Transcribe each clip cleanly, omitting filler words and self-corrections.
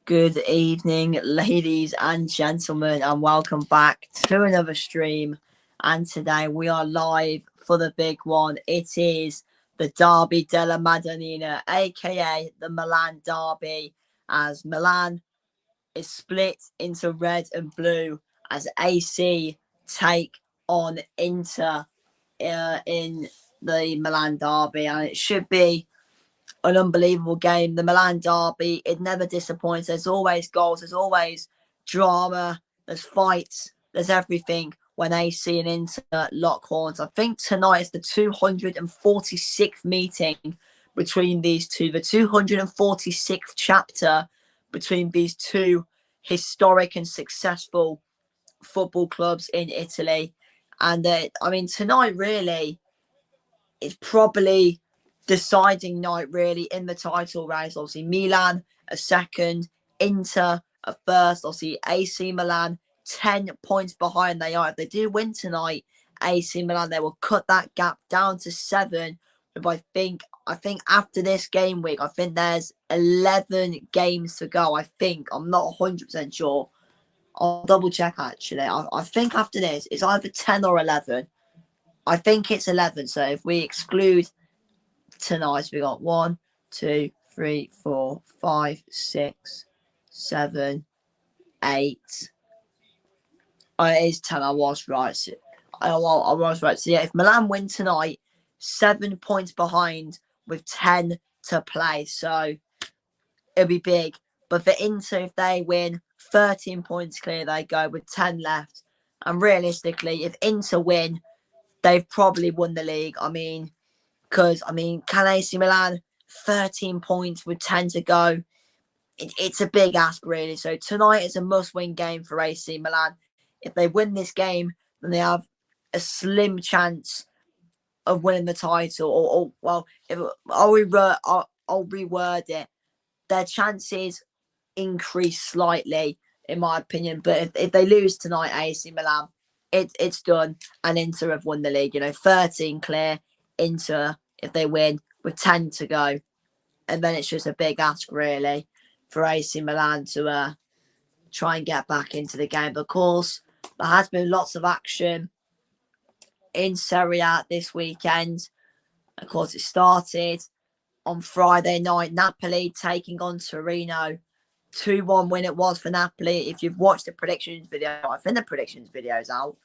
Good evening, ladies and gentlemen, and welcome back to another stream. And today we are live for the big one. It is the Derby della Madonnina, aka the Milan Derby, as Milan is split into red and blue as AC take on Inter in the Milan Derby, and it should be an unbelievable game. The Milan derby, it never disappoints. There's always goals, there's always drama, there's fights, there's everything when AC and Inter lock horns. I think tonight is the 246th meeting between these two, the 246th chapter between these two historic and successful football clubs in Italy. And tonight really is probably deciding night really in the title race. Obviously Milan a second, Inter a first. Obviously AC Milan 10 points behind they are. If they do win tonight, AC Milan, they will cut that gap down to 7. But I think after this game week, I think there's 11 games to go. I think, I'm not 100% sure. I'll double check actually. I think after this it's either 10 or 11. I think it's 11. So if we exclude tonight, we got 1, 2, 3, 4, 5, 6, 7, 8. Oh, it is 10. I was right. I was right. So yeah, if Milan win tonight, 7 points behind with 10 to play. So it'll be big. But for Inter, if they win, 13 points clear they go with 10 left. And realistically, if Inter win, they've probably won the league. Can AC Milan 13 points with 10 to go? It's a big ask, really. So tonight is a must-win game for AC Milan. If they win this game, then they have a slim chance of winning the title. I'll reword it. Their chances increase slightly, in my opinion. But if they lose tonight, AC Milan, it's done, and Inter have won the league. 13 clear. Inter, if they win, with 10 to go. And then it's just a big ask, really, for AC Milan to try and get back into the game. But of course, there has been lots of action in Serie A this weekend. Of course, it started on Friday night. Napoli taking on Torino. 2-1 win it was for Napoli. If you've watched the predictions video, I think the predictions video's out.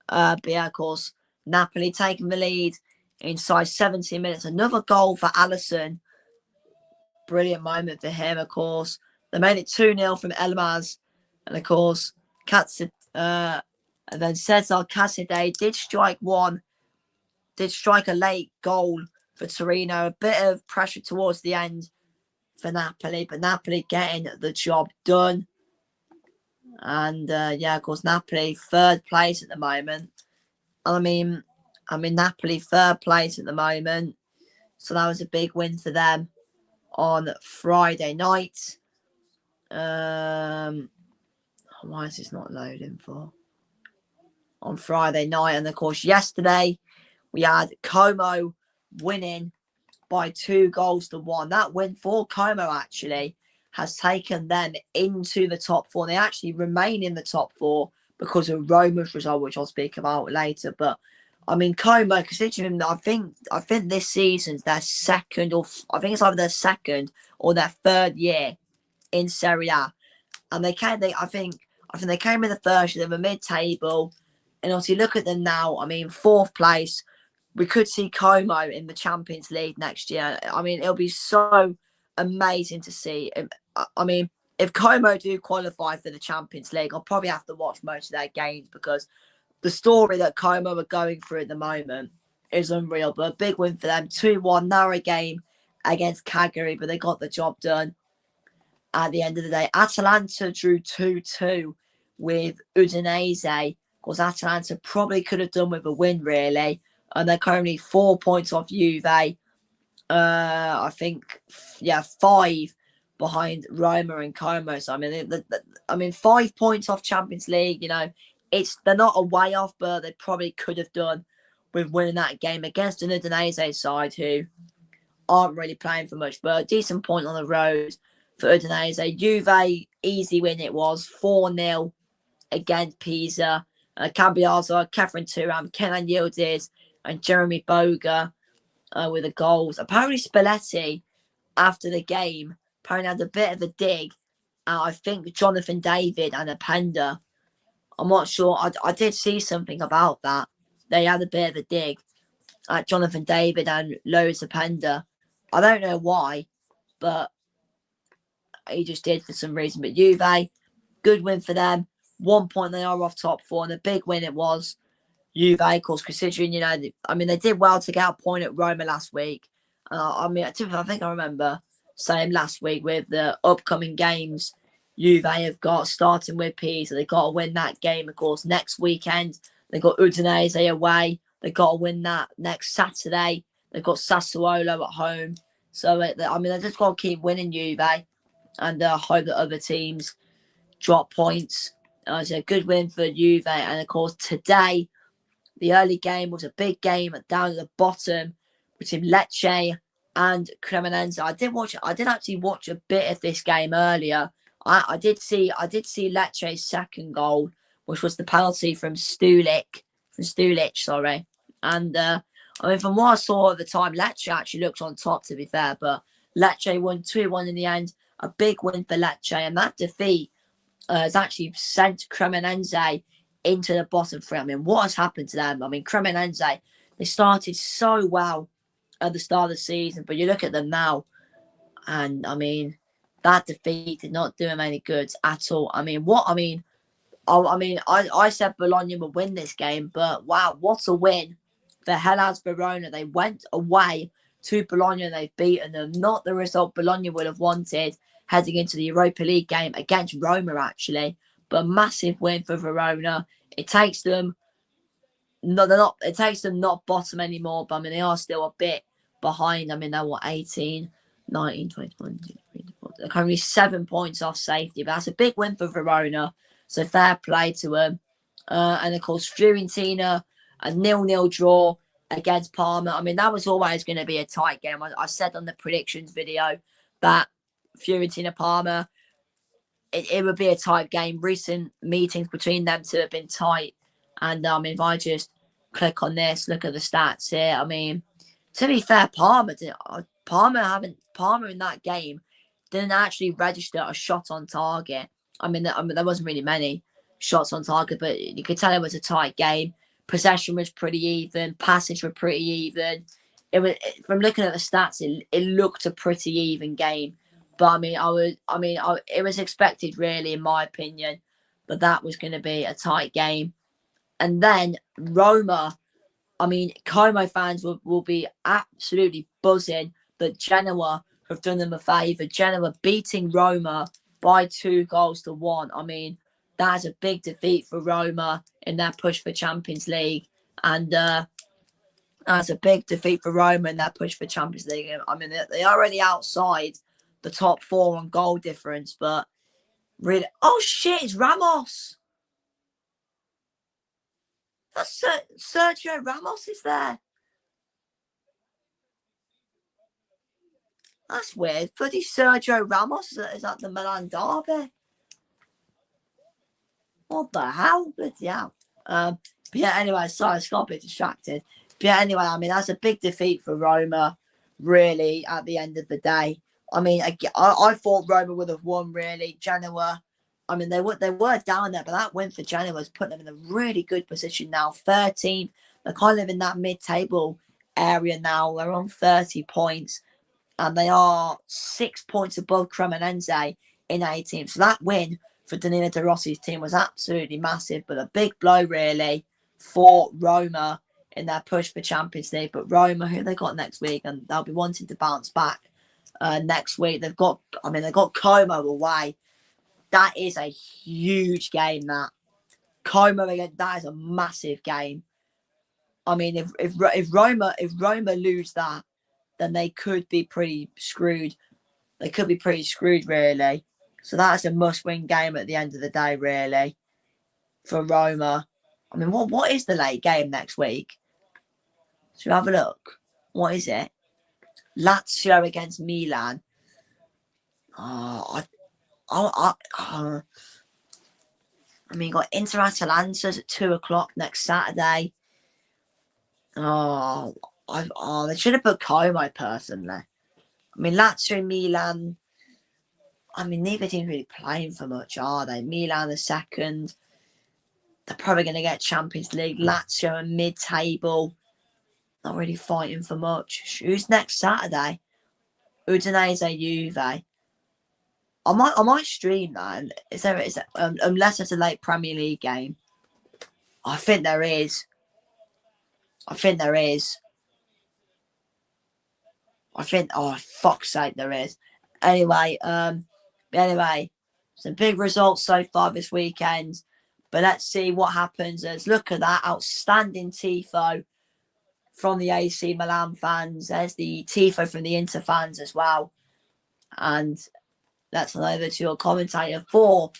But yeah, of course, Napoli taking the lead inside 17 minutes. Another goal for Alisson. Brilliant moment for him, of course. They made it 2-0 from Elmas. And of course, and then Cesar Casadei did strike a late goal for Torino. A bit of pressure towards the end for Napoli, but Napoli getting the job done. And of course, Napoli third place at the moment. Napoli third place at the moment. So that was a big win for them on Friday night. Why is this not loading for? On Friday night. And of course, yesterday we had Como winning by 2-1. That win for Como actually has taken them into the top 4. They actually remain in the top 4 because of Roma's result, which I'll speak about later. But Como, considering I think this season's their second, or I think it's either their second or their third year in Serie A, and I think they came in the first year. They were mid-table, and obviously look at them now. Fourth place. We could see Como in the Champions League next year. It'll be so amazing to see. If Como do qualify for the Champions League, I'll probably have to watch most of their games because the story that Como are going through at the moment is unreal. But a big win for them. 2-1, narrow game against Cagliari, but they got the job done at the end of the day. Atalanta drew 2-2 with Udinese. Of course, Atalanta probably could have done with a win, really. And they're currently 4 points off Juve. I think, 5 behind Roma and Como. So, 5 points off Champions League, they're not a way off, but they probably could have done with winning that game against an Udinese side who aren't really playing for much, but a decent point on the road. for Udinese. Juve, easy win it was, 4-0 against Pisa. Cambiaso, Catherine Turam, Kenan Yildiz, and Jeremy Boga with the goals. Apparently Spalletti, after the game, apparently had a bit of a dig at, I think, Jonathan David and Openda. I'm not sure. I did see something about that. They had a bit of a dig at Jonathan David and Lois Openda. I don't know why, but he just did for some reason. But Juve, good win for them. 1 point, they are off top four, and a big win it was. Juve, of course, considering, they did well to get a point at Roma last week. I think I remember saying last week with the upcoming games Juve have got, starting with Pisa, they got to win that game, of course. Next weekend, they got Udinese away. They got to win that next Saturday. They've got Sassuolo at home. So, they just got to keep winning Juve and hope that other teams drop points. It's a good win for Juve. And, of course, today, the early game was a big game down at the bottom between Lecce and Cremonense. I did actually watch a bit of this game earlier. I did see Lecce's second goal, which was the penalty from Stulic, sorry. And from what I saw at the time, Lecce actually looked on top, to be fair, but Lecce won 2-1 in the end. A big win for Lecce, and that defeat has actually sent Cremonense into the bottom three. What has happened to them? Cremonense, they started so well at the start of the season, but you look at them now, and that defeat did not do them any good at all. I said Bologna would win this game, but wow, what a win for Hellas Verona. They went away to Bologna, they've beaten them. Not the result Bologna would have wanted heading into the Europa League game against Roma, actually, but a massive win for Verona. It takes them not bottom anymore, but they are still a bit behind. They're 18, 19, 20, 22, 24. They're currently 7 points off safety, but that's a big win for Verona. So fair play to them. And of course, Fiorentina, a 0-0 draw against Parma. That was always going to be a tight game. I said on the predictions video that Fiorentina Parma, it would be a tight game. Recent meetings between them two have been tight. And if I just click on this, look at the stats here. To be fair, Parma in that game didn't actually register a shot on target. There wasn't really many shots on target, but you could tell it was a tight game. Possession was pretty even. Passes were pretty even. From looking at the stats, it looked a pretty even game. But it was expected, really, in my opinion, but that was going to be a tight game. And then Roma, Como fans will be absolutely buzzing that Genoa have done them a favour. Genoa beating Roma by 2-1. That's a big defeat for Roma in their push for Champions League. And that's a big defeat for Roma in their push for Champions League. They're already outside the top four on goal difference, but really... Oh, shit, it's Ramos! That's Sergio Ramos is there. That's weird. Bloody Sergio Ramos is at the Milan derby. What the hell? Bloody hell. But yeah, anyway, sorry, I got a bit distracted. But yeah, anyway, that's a big defeat for Roma, really, at the end of the day. I thought Roma would have won, really. Genoa, they were down there, but that win for Genoa has put them in a really good position now. 13th. They're kind of in that mid-table area now. They're on 30 points. And they are 6 points above Cremonense in 18th. So that win for Danilo De Rossi's team was absolutely massive, but a big blow, really, for Roma in their push for Champions League. But Roma, who they got next week, and they'll be wanting to bounce back next week. They've got Como away. That is a huge game, that. Como again, that is a massive game. If Roma lose that, then they could be pretty screwed. They could be pretty screwed, really. So that's a must-win game at the end of the day, really, for Roma. What is the late game next week? Should we have a look? What is it? Lazio against Milan. I mean, got Inter Atalanta's at 2 o'clock next Saturday. They should have put Como personally. I mean, Lazio and Milan. I mean, neither team's really playing for much, are they? Milan the second. They're probably going to get Champions League. Lazio and mid-table. Not really fighting for much. Who's next Saturday? Udinese, Juve. I might stream that. Unless it's a late Premier League game. I think there is. Oh, fuck's sake, there is. Anyway, some big results so far this weekend. But let's see what happens. Let's look at that outstanding tifo from the AC Milan fans. There's the tifo from the Inter fans as well. And let's hand over to your commentator for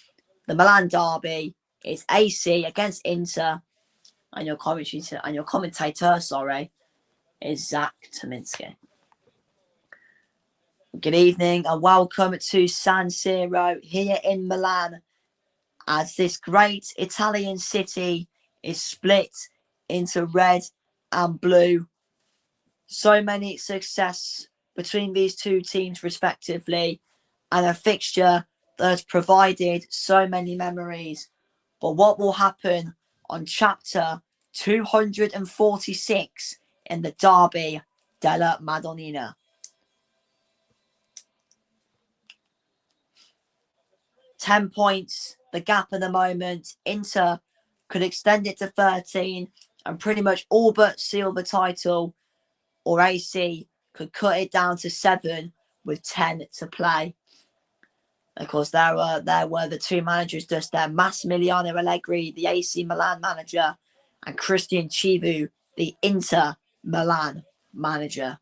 the Milan derby. It's AC against Inter. And your commentator, is Zach Tominski. Good evening and welcome to San Siro here in Milan, as this great Italian city is split into red and blue. So many success between these two teams respectively, and a fixture that has provided so many memories. But what will happen on chapter 246 in the Derby della Madonnina? 10 points, the gap at the moment. Inter could extend it to 13 and pretty much all but seal the title, or AC could cut it down to 7 with 10 to play. Of course, there were the two managers just there, Massimiliano Allegri, the AC Milan manager, and Christian Chivu, the Inter Milan manager.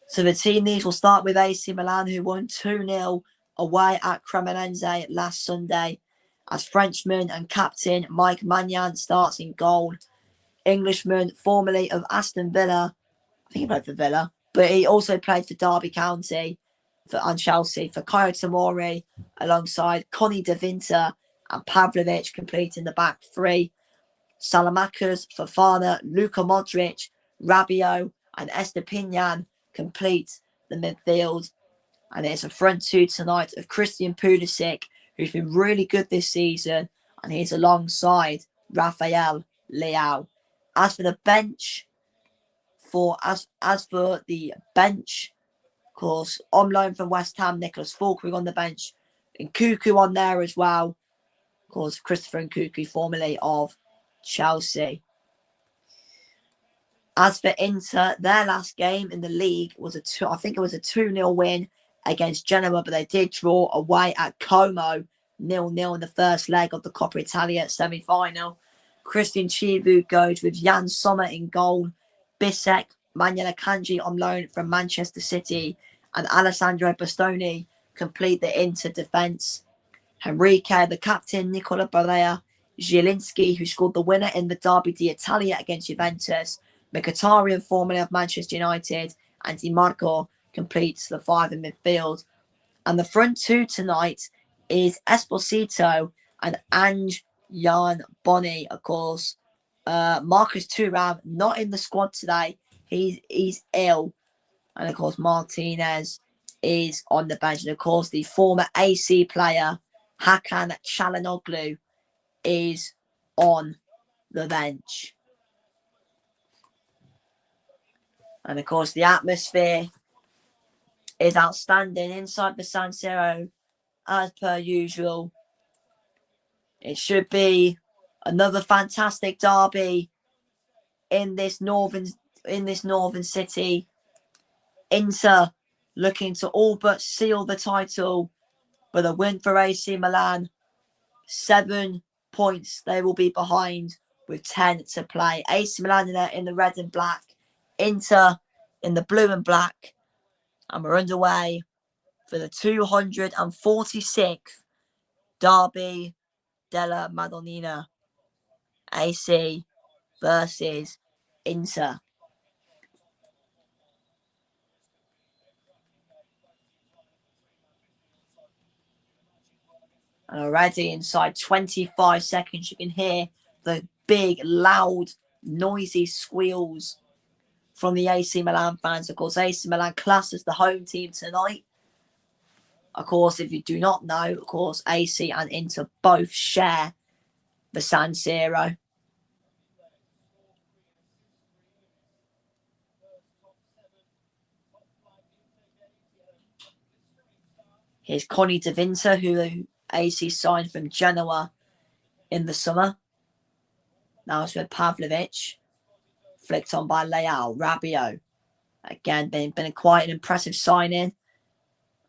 So the team needs will start with AC Milan, who won 2-0 away at Cremonese last Sunday, as Frenchman and captain Mike Maignan starts in goal. Englishman, formerly of Aston Villa, I think he played for Villa, but he also played for Derby County and Chelsea for Kyo Tomori, alongside Connie De Vinter and Pavlovic completing the back three. Salamakers, Fofana, Luka Modric, Rabiot and Estepinian complete the midfield. And it's a front two tonight of Christian Pulisic, who's been really good this season, and he's alongside Rafael Leao. As for the bench, of course, on loan from West Ham, Nicholas Fulkring on the bench, and Nkunku on there as well. Of course, Christopher Nkunku, formerly of Chelsea. As for Inter, their last game in the league was a 2-0 win against Genoa, but they did draw away at Como 0-0 in the first leg of the Coppa Italia semi-final. Christian Chivu goes with Jan Sommer in goal, Bisek, Manuel Akanji on loan from Manchester City, and Alessandro Bastoni complete the Inter defence. Henrique, the captain, Nicola Barea, Zielinski, who scored the winner in the Derby d'Italia against Juventus, Mkhitaryan, formerly of Manchester United, and Di Marco completes the five in midfield. And the front two tonight is Esposito and Ange Jan Boni, of course. Marcus Thuram not in the squad today. He's ill. And of course, Martinez is on the bench. And of course, the former AC player, Hakan Çalhanoğlu, is on the bench. And of course, the atmosphere is outstanding inside the San Siro, as per usual. It should be another fantastic derby in this northern city. Inter looking to all but seal the title with a win for AC Milan. 7 points they will be behind with 10 to play. AC Milan in the red and black, Inter in the blue and black, and we're underway for the 246th Derby della Madonnina. AC versus Inter. And already inside 25 seconds, you can hear the big, loud, noisy squeals from the AC Milan fans. Of course, AC Milan classed as the home team tonight. Of course, if you do not know, of course, AC and Inter both share the San Siro. Here's Connie De Vinter, who AC signed from Genoa in the summer. Now it's with Pavlovic. Flicked on by Leao. Rabiot. Again, been quite an impressive signing.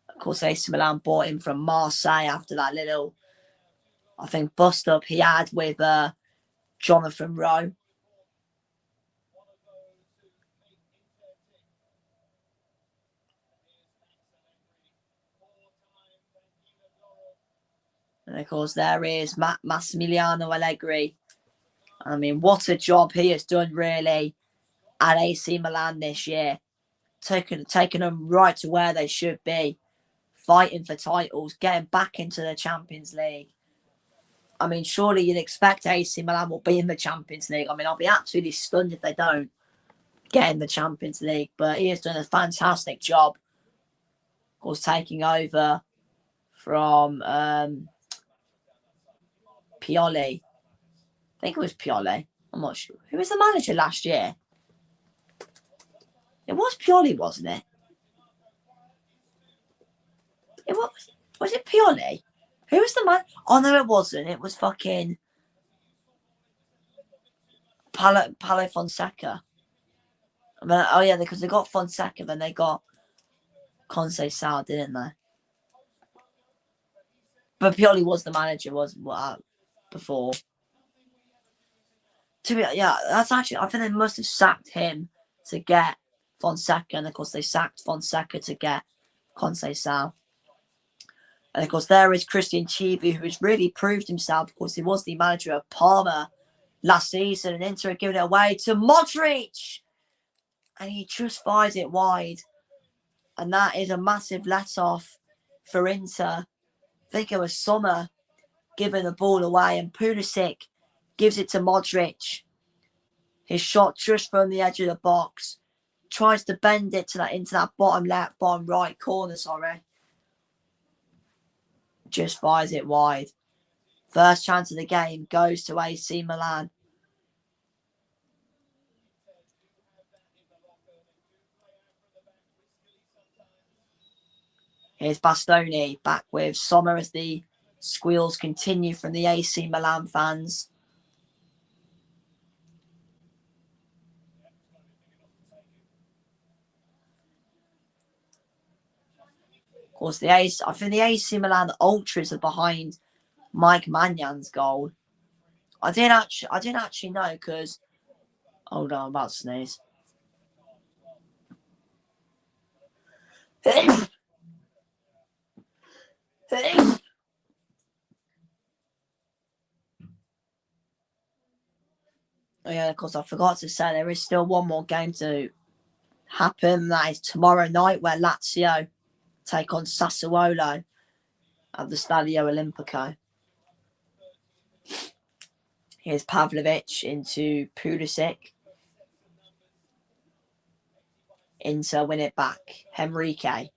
Of course, AC Milan bought him from Marseille after that little, I think, bust-up he had with Jonathan Rowe. And, of course, there is Massimiliano Allegri. I mean, what a job he has done, really, at AC Milan this year. Taking them right to where they should be. Fighting for titles, getting back into the Champions League. I mean, surely you'd expect AC Milan will be in the Champions League. I mean, I'll be absolutely stunned if they don't get in the Champions League. But he has done a fantastic job. Of course, taking over from Pioli. I think it was Pioli. I'm not sure. Who was the manager last year? It was Pioli, wasn't it? Was it Pioli? Who was the man? Oh, no, it wasn't. It was fucking Paulo Fonseca. Oh, yeah, because they got Fonseca, then they got Conceição, didn't they? But Pioli was the manager, wasn't before. That's actually, I think they must have sacked him to get Fonseca, and of course they sacked Fonseca to get Conceição. And of course there is Christian Chivu, who has really proved himself. Of course, he was the manager of Parma last season, and Inter had given it away to Modric, and he just fires it wide. And that is a massive let-off for Inter. I think it was Sommer giving the ball away, and Pulisic gives it to Modric. His shot just from the edge of the box. Tries to bend it to into that bottom right corner, Just fires it wide. First chance of the game goes to AC Milan. Here's Bastoni back with Sommer as the squeals continue from the AC Milan fans. Of course, I think the AC Milan ultras are behind Mike Maignan goal. I didn't actually know because, hold on, I'm about to sneeze. Oh yeah, of course, I forgot to say there is still one more game to happen. That is tomorrow night, where Lazio take on Sassuolo at the Stadio Olimpico. Here's Pavlovic into Pulisic. Inter win it back. Henrique.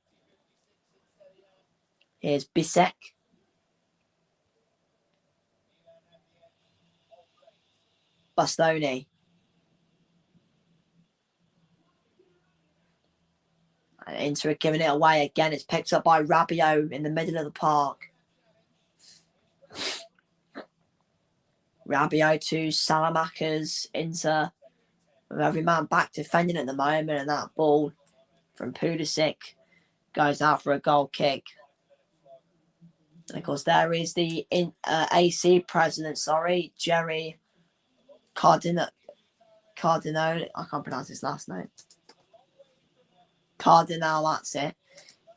Here's Bisek. Bastoni. And Inter are giving it away again. It's picked up by Rabiot in the middle of the park. Rabiot to Salamanca's Inter. With every man back defending at the moment, and that ball from Pulisic goes out for a goal kick. And of course, there is the AC president, Jerry Cardinal. I can't pronounce his last name. Cardinal, that's it.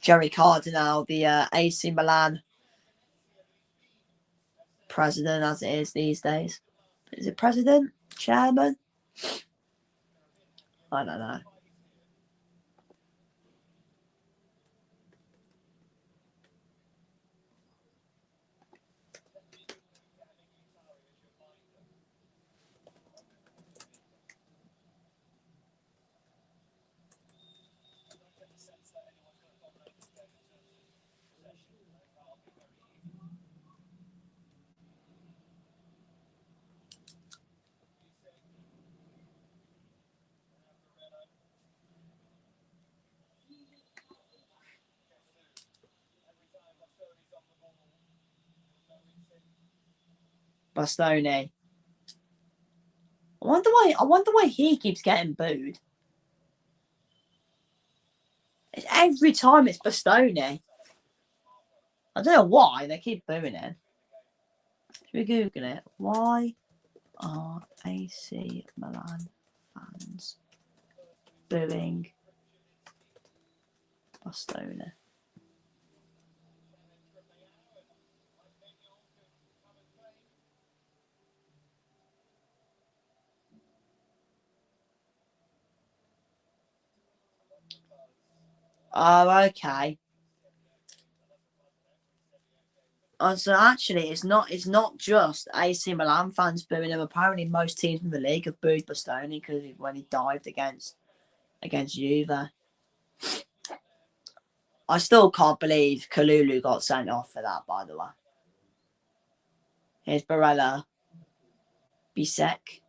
Jerry Cardinal, the AC Milan president, as it is these days. Is it president? Chairman? I don't know. Bastoni. I wonder why he keeps getting booed. Every time it's Bastoni. I don't know why they keep booing him. Should we Google it? Why are AC Milan fans booing Bastoni? Oh, okay. Oh, so actually, it's not just AC Milan fans booing him. Apparently, most teams in the league have booed Bastoni because when he dived against Juve. I still can't believe Kalulu got sent off for that. By the way, here's Barella, Bisek,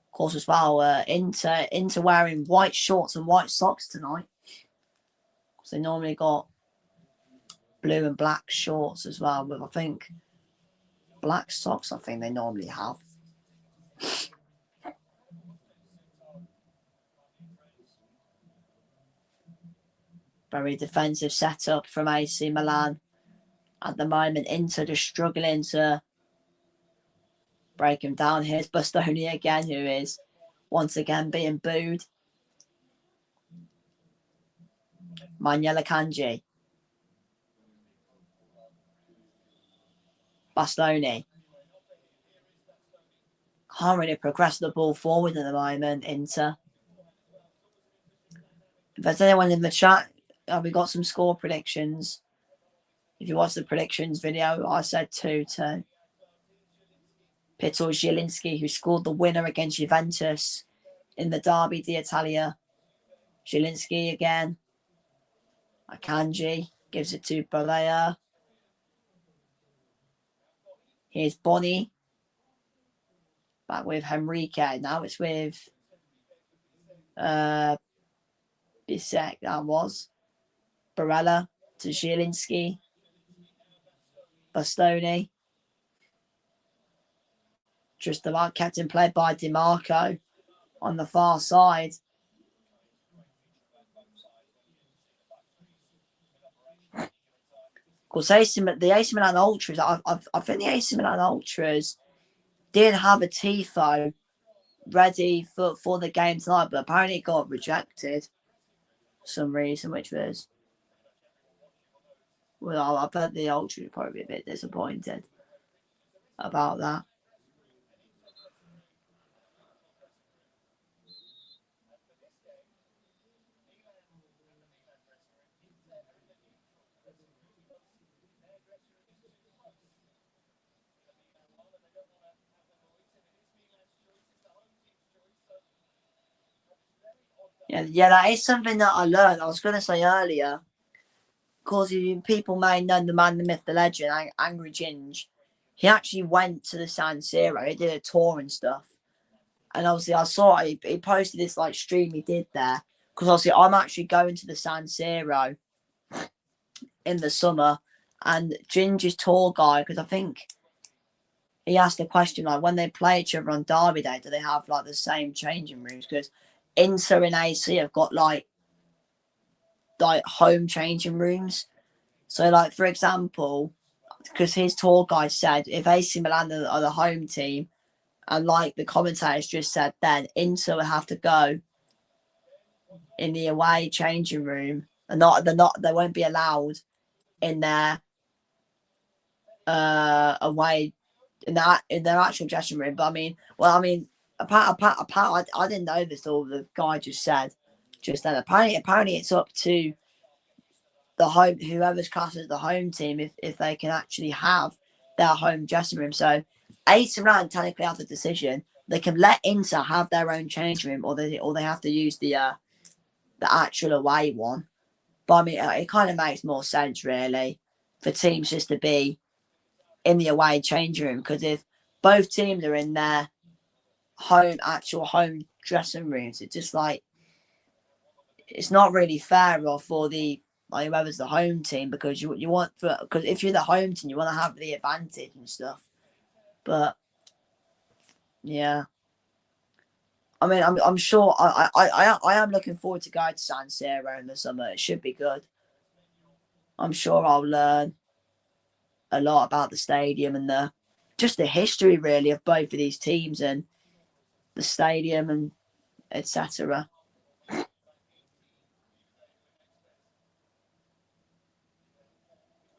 of course as well. Inter wearing white shorts and white socks tonight because they normally got blue and black shorts as well. But I think black socks. I think they normally have. Very defensive setup from AC Milan. At the moment, Inter just struggling to break him down. Here's Bastoni again, who is once again being booed. Manuela Kanji. Bastoni. Can't really progress the ball forward at the moment, Inter. If there's anyone in the chat, we got some score predictions. If you watch the predictions video, I said 2-2. Piotr Zielinski, who scored the winner against Juventus in the Derby d'Italia. Zielinski again. Akanji gives it to Balea. Here's Bonnie. Back with Henrique. Now it's with Bisek. That was. Barella to Zielinski. Bastoni. Just about kept in play by DiMarco on the far side. Of course, the AC Milan Ultras, I think the AC Milan Ultras did have a tifo ready for the game tonight, but apparently it got rejected for some reason, which was, well, I bet the Ultras would probably be a bit disappointed about that. Yeah, that is something that I learned. I was going to say earlier, because people may know the man, the myth, the legend, Angry Ginge. He actually went to the San Siro. He did a tour and stuff. And obviously, I saw he posted this like stream he did there. Because obviously, I'm actually going to the San Siro in the summer. And Ginger's tour guy, because I think he asked the question like, when they play each other on Derby Day, do they have like the same changing rooms? Because Inter and AC have got like home changing rooms. So like for example, because his tour guide said if AC Milan are the home team, and like the commentators just said, then Inter will have to go in the away changing room, and they won't be allowed in their away in their actual dressing room. But I mean, apart, I didn't know this. All the guy just said just then. Apparently, it's up to the home, whoever's classed as the home team, if they can actually have their home dressing room. So AC Milan technically have the decision. They can let Inter have their own changing room, or they have to use the actual away one. But I mean, it kind of makes more sense really for teams just to be in the away changing room, because if both teams are in their actual home dressing rooms, it's just like it's not really fair for the whoever's the home team, because you want because if you're the home team, you want to have the advantage and stuff. But yeah, I mean, I'm sure I am looking forward to going to San Siro in the summer. It should be good. I'm sure I'll learn a lot about the stadium and the history really of both of these teams and the stadium and etc.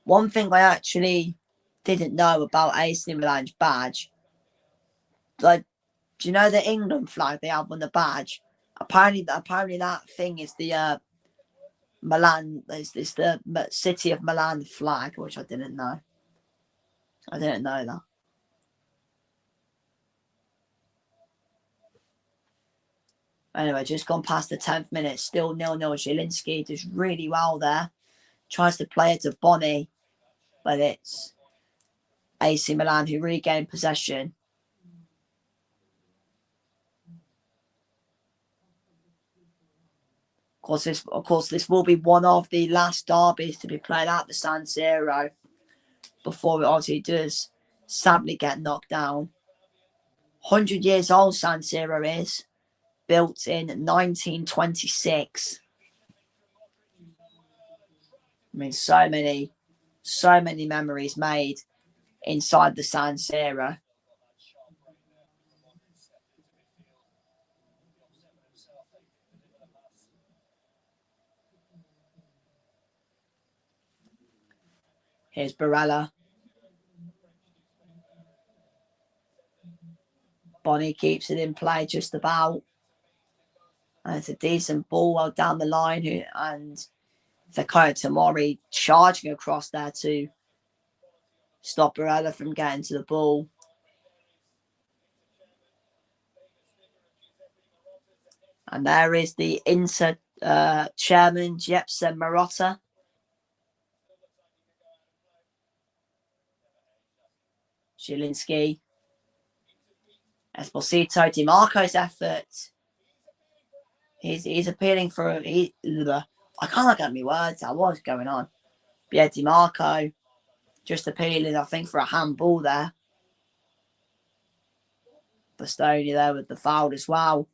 One thing I actually didn't know about AC Milan's badge, like, do you know the England flag they have on the badge? Apparently that thing is the Milan. It's the city of Milan flag, which I didn't know. I didn't know that. Anyway, just gone past the 10th minute, still 0-0. Zielinski does really well there. Tries to play it to Bonnie, but it's AC Milan who regain possession. Of course, this will be one of the last derbies to be played at the San Siro before it obviously does sadly get knocked down. 100 years old San Siro is, built in 1926. I mean, so many memories made inside the San Siro. Here's Barella. Bonnie keeps it in play just about. And it's a decent ball well down the line. And Fikayo Tomori charging across there to stop Barella from getting to the ball. And there is the Inter chairman, Jepsen Marotta. Zielinski. Esposito, DiMarco's effort. He's appealing for I can't get my words out. What's going on? But yeah, DiMarco just appealing, I think, for a handball there. Bastoni there with the foul as well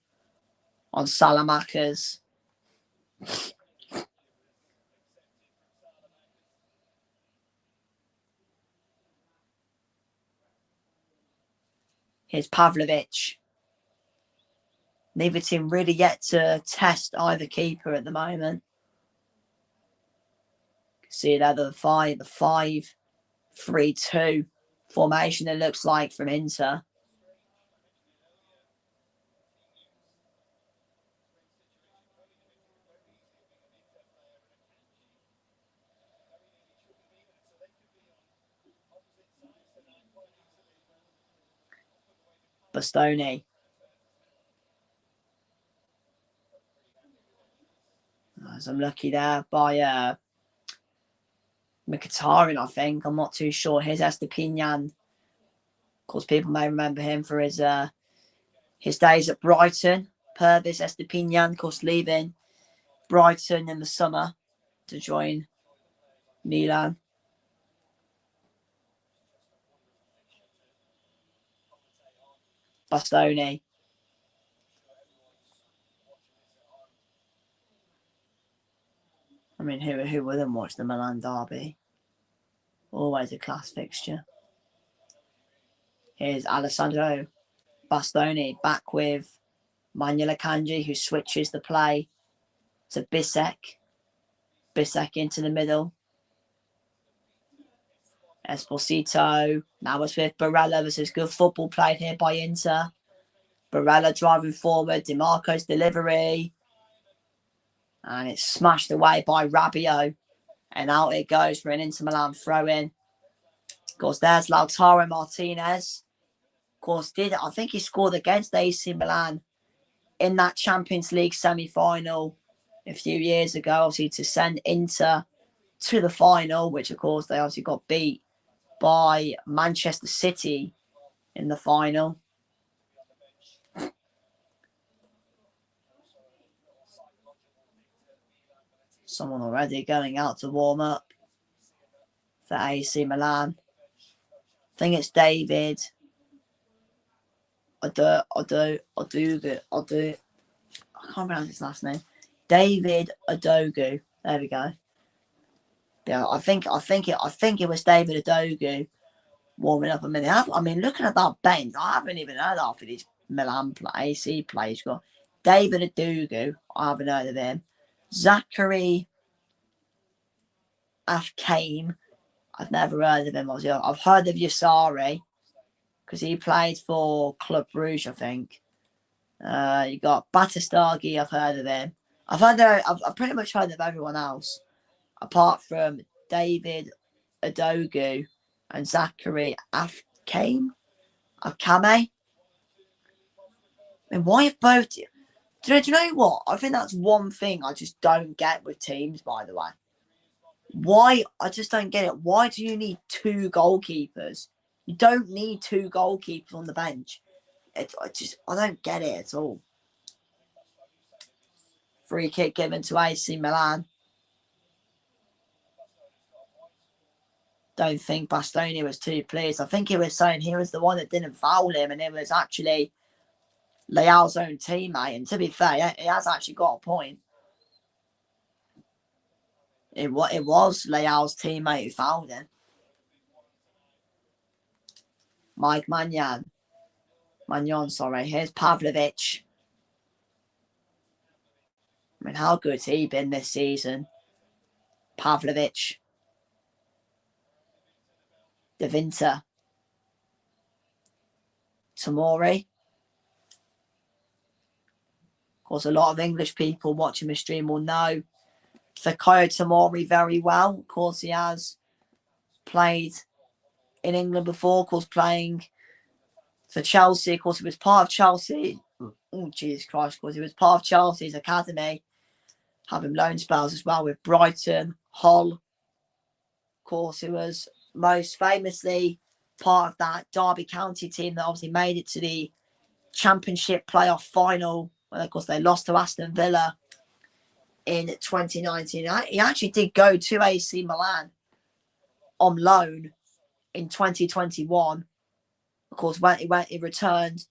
on Salamakers. Here's Pavlovic. Neither team really yet to test either keeper at the moment. See there the 5-3-2 formation it looks like from Inter. Bastoni. Some lucky there by Mkhitaryan, I think. I'm not too sure. Here's Estepinian. Of course, people may remember him for his days at Brighton. Pervis Estepinian, of course, leaving Brighton in the summer to join Milan. Bastoni. I mean, who wouldn't watch the Milan derby? Always a class fixture. Here's Alessandro Bastoni back with Manuel Akanji, who switches the play to Bisek. Bisek into the middle. Esposito. Now it's with Barella. This is good football played here by Inter. Barella driving forward. DiMarco's delivery. And it's smashed away by Rabiot. And out it goes for an Inter Milan throw-in. Of course, there's Lautaro Martinez. Of course, I think he scored against AC Milan in that Champions League semi-final a few years ago, obviously, to send Inter to the final, which, of course, they obviously got beat by Manchester City in the final. Someone already going out to warm up for AC Milan. I think it's David I can't pronounce his last name. David Odogu. There we go. Yeah, I think it was David Odogu warming up. I mean, looking at that bench, I haven't even heard half of these Milan AC players. Got David Odogu. I haven't heard of him. Zachary Afkame. I've never heard of him. I've heard of Yassari because he played for Club Brugge, I think. You got Batistagi. I've heard of him. I've pretty much heard of everyone else apart from David Odogu and Zachary Afkame. And why have both? Do you know what? I think that's one thing I just don't get with teams. By the way, why? I just don't get it. Why do you need two goalkeepers? You don't need two goalkeepers on the bench. I don't get it at all. Free kick given to AC Milan. Don't think Bastoni was too pleased. I think he was saying he was the one that didn't foul him, and it was actually Leal's own teammate. And to be fair, he has actually got a point. It was Leal's teammate who fouled him. Mike Magnan, sorry. Here's Pavlovic. I mean, how good's he been this season? Pavlovic. De Winter. Tamori. Of course, a lot of English people watching the stream will know Fikayo Tomori very well. Of course, he has played in England before, of course, playing for Chelsea. Of course, he was part of Chelsea. Oh, Jesus Christ. Of course, he was part of Chelsea's academy, having loan spells as well with Brighton, Hull. Of course, he was most famously part of that Derby County team that obviously made it to the Championship playoff final. When, of course, they lost to Aston Villa in 2019. He actually did go to AC Milan on loan in 2021. Of course, he returned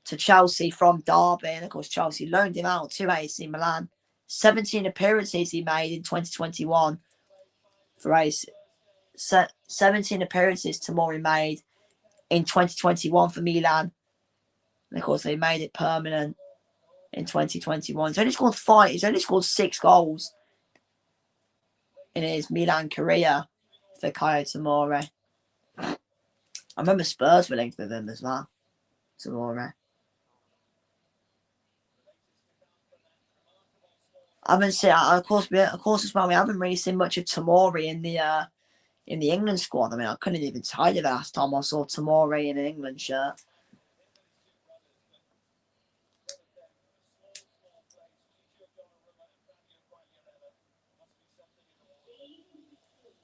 to Chelsea from Derby, and of course, Chelsea loaned him out to AC Milan. 17 appearances he made in 2021 for AC. 17 appearances Tomori made in 2021 for Milan. And of course, they made it permanent in 2021. He's only scored 5. He's only scored 6 goals in his Milan career for Fikayo Tomori. I remember Spurs were linked with him as well. Tomori. I haven't seen, of course as well. We haven't really seen much of Tomori in the England squad. I mean, I couldn't even tell you the last time I saw Tomori in an England shirt.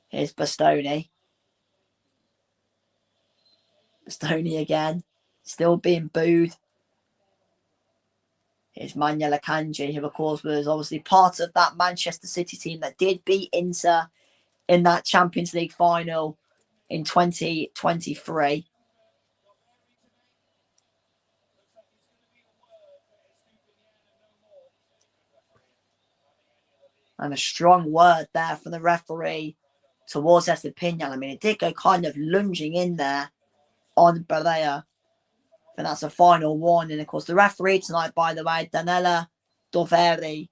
Here's Bastoni. Bastoni again. Still being booed. Here's Manuel Akanji, who of course was obviously part of that Manchester City team that did beat Inter in that Champions League final in 2023. And a strong word there from the referee towards Estepinian. I mean, it did go kind of lunging in there on Balea. And that's a final warning. Of course, the referee tonight, by the way, Danella Doveri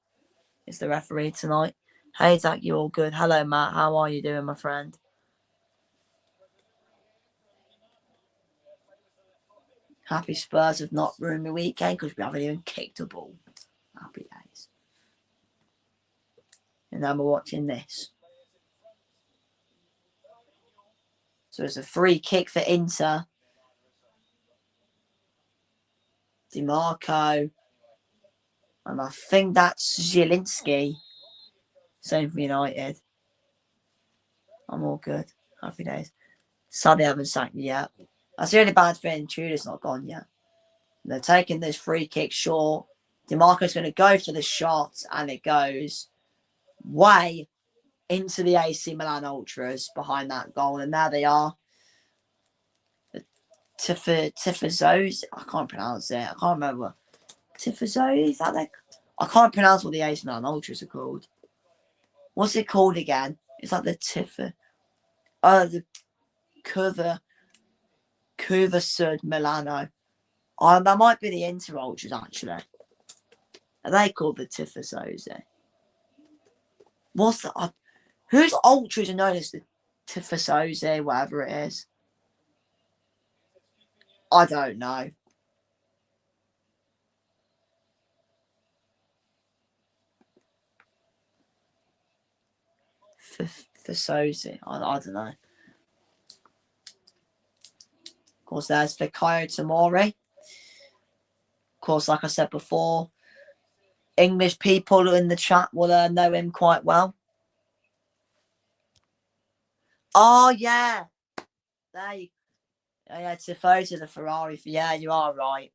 is the referee tonight. Hey, Zach, you all good? Hello, Matt. How are you doing, my friend? Happy Spurs have not ruined the weekend because we haven't even kicked a ball. Happy days. And then we're watching this. So it's a free kick for Inter. DiMarco. And I think that's Zielinski. Same for United. I'm all good. Happy days. Sadly, I haven't sacked me yet. That's the only bad thing. Tudor's not gone yet. They're taking this free kick short. DiMarco's going to go for the shot, and it goes way into the AC Milan Ultras behind that goal. And there they are. Tifazos. I can't pronounce it. I can't remember. Tifazos, is that like? I can't pronounce what the AC Milan Ultras are called. What's it called again? It's like the Tifa. Oh, the Curva Sud Milano. Oh, that might be the Inter Ultras actually. Are they called the Tifazos? What's the? Whose Ultras are known as the Tifazos? Whatever it is. I don't know. Tifosi. I don't know. Of course, there's Fikayo Tomori. Of course, like I said before, English people in the chat will know him quite well. Oh, yeah. There you yeah, Tifosi, the Ferrari. Yeah, you are right.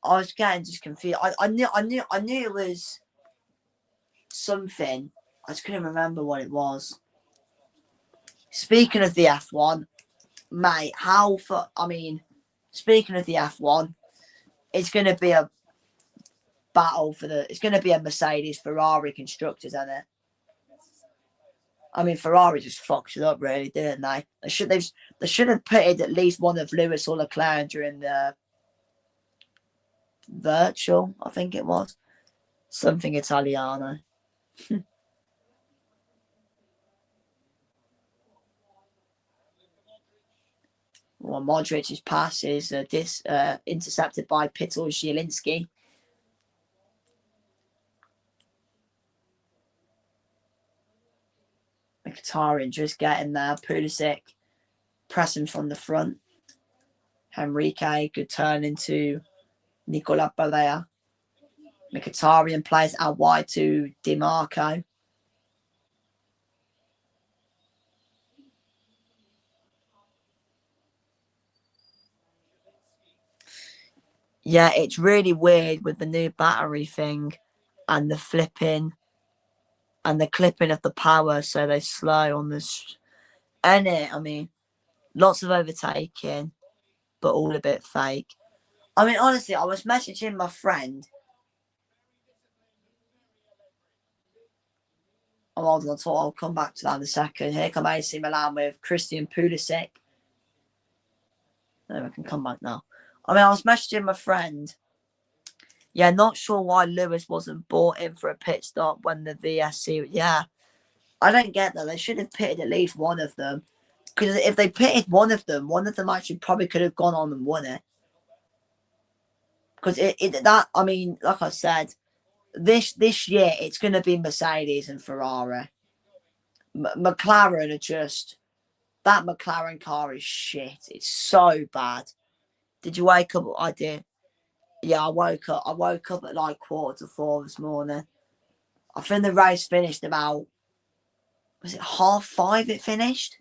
I was getting just confused. I knew it was something. I just couldn't remember what it was. Speaking of the F1, mate, speaking of the F1, it's going to be a battle it's going to be a Mercedes Ferrari constructors, isn't it? I mean, Ferrari just fucked it up, really, didn't they? They should have pitted at least one of Lewis or Leclerc during the virtual, I think it was. Something Italiano. Well, Modric's pass is intercepted by Pittel Zielinski. Mkhitaryan just getting there. Pulisic pressing from the front. Henrique, good turn into Nicola Balea. Mkhitaryan plays out wide to Di Marco. Yeah, it's really weird with the new battery thing and the flipping and the clipping of the power, so they slow on this. And I mean, lots of overtaking, but all a bit fake. I mean, honestly, I was messaging my friend. I'm holding on to it. I'll come back to that in a second. Here come AC Milan with Christian Pulisic. Then we can come back now. I mean, I was messaging my friend. Yeah, not sure why Lewis wasn't brought in for a pit stop when the VSC. Yeah, I don't get that. They should have pitted at least one of them. Because if they pitted one of them actually probably could have gone on and won it. Because I mean, like I said, this year it's going to be Mercedes and Ferrari. McLaren are just, that McLaren car is shit. It's so bad. Did you wake up? I did. Yeah, I woke up at like 4:45 this morning. I think the race finished about, was it 5:30 it finished?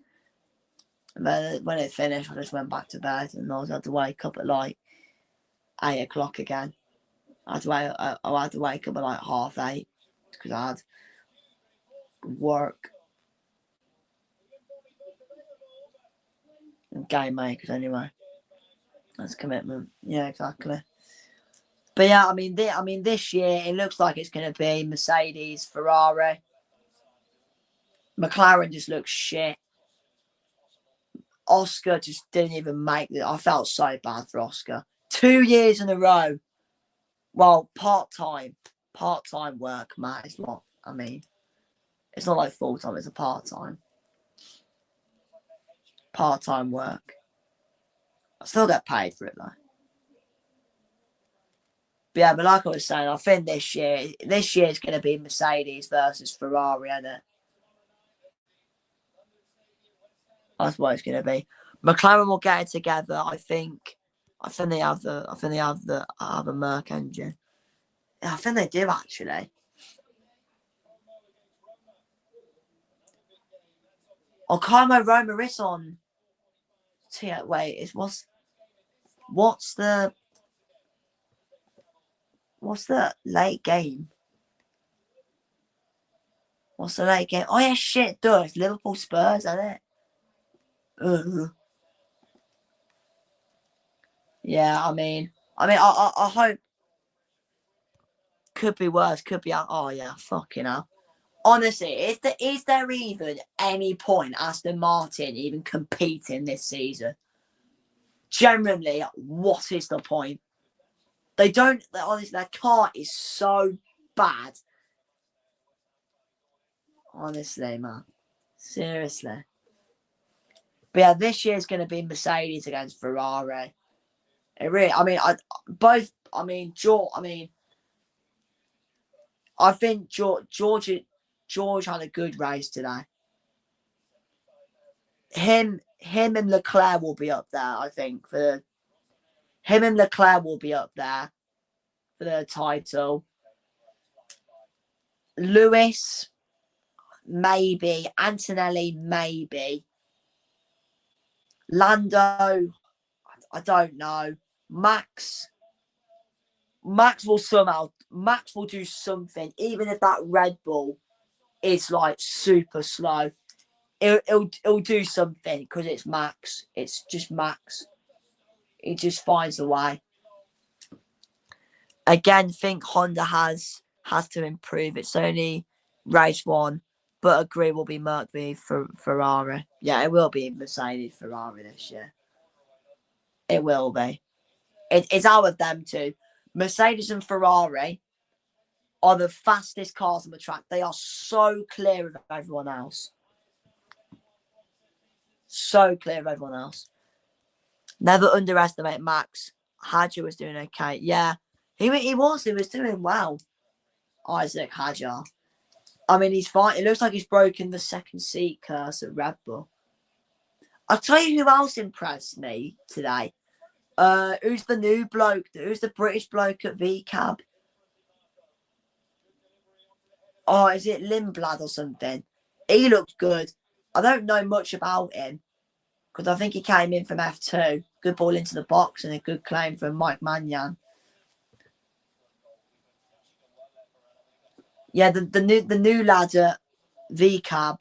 And then when it finished, I just went back to bed and I had to wake up at like 8 o'clock again. I had to wake up at like 8:30 because I had work and game makers anyway. That's commitment. Yeah, exactly. But yeah, I mean, this year it looks like it's going to be Mercedes, Ferrari. McLaren just looks shit. Oscar just didn't even make it. I felt so bad for Oscar. 2 years in a row. Well, part-time work, Matt, is what I mean. It's not like full-time, it's a part-time work. I still get paid for it, though. But yeah, but like I was saying, I think this year is going to be Mercedes versus Ferrari, isn't it? That's what it's going to be. McLaren will get it together. I think they have the Merc engine. Yeah, I think they do actually. Oh, Carmo Roma is on. Wait, what's the late game? What's the late game? Oh yeah, shit, duh. It's Liverpool Spurs, isn't it? Yeah, I hope could be worse. Could be. Oh yeah, fucking hell. Honestly, is there even any point Aston Martin even competing this season? Generally, what is the point? They don't. Honestly, their car is so bad. Honestly, man. Seriously. But yeah, this year's going to be Mercedes against Ferrari. It really. Both. I think George had a good race today. Him and Leclerc will be up there. I think him and Leclerc will be up there for the title. Lewis, maybe. Antonelli, maybe. Lando, I don't know. Max will do something, even if that Red Bull is like super slow. It'll do something because it's Max. It's just Max. He just finds a way. Again, think Honda has to improve. It's only race one, but agree will be Mercury for Ferrari. Yeah, it will be Mercedes Ferrari this year. It will be. It's out of them two. Mercedes and Ferrari are the fastest cars on the track. They are so clear of everyone else. So clear of everyone else. Never underestimate Max. Hadjar was doing okay. Yeah, he was doing well. Isaac Hadjar. He's fine. It looks like he's broken the second seat curse at Red Bull. I'll tell you who else impressed me today. Who's the new bloke? Who's the British bloke at VCAB? Oh, is it Lindblad or something? He looked good. I don't know much about him because I think he came in from F2. Good ball into the box and a good claim from Mike Mannion. Yeah, the new lad at VCAB,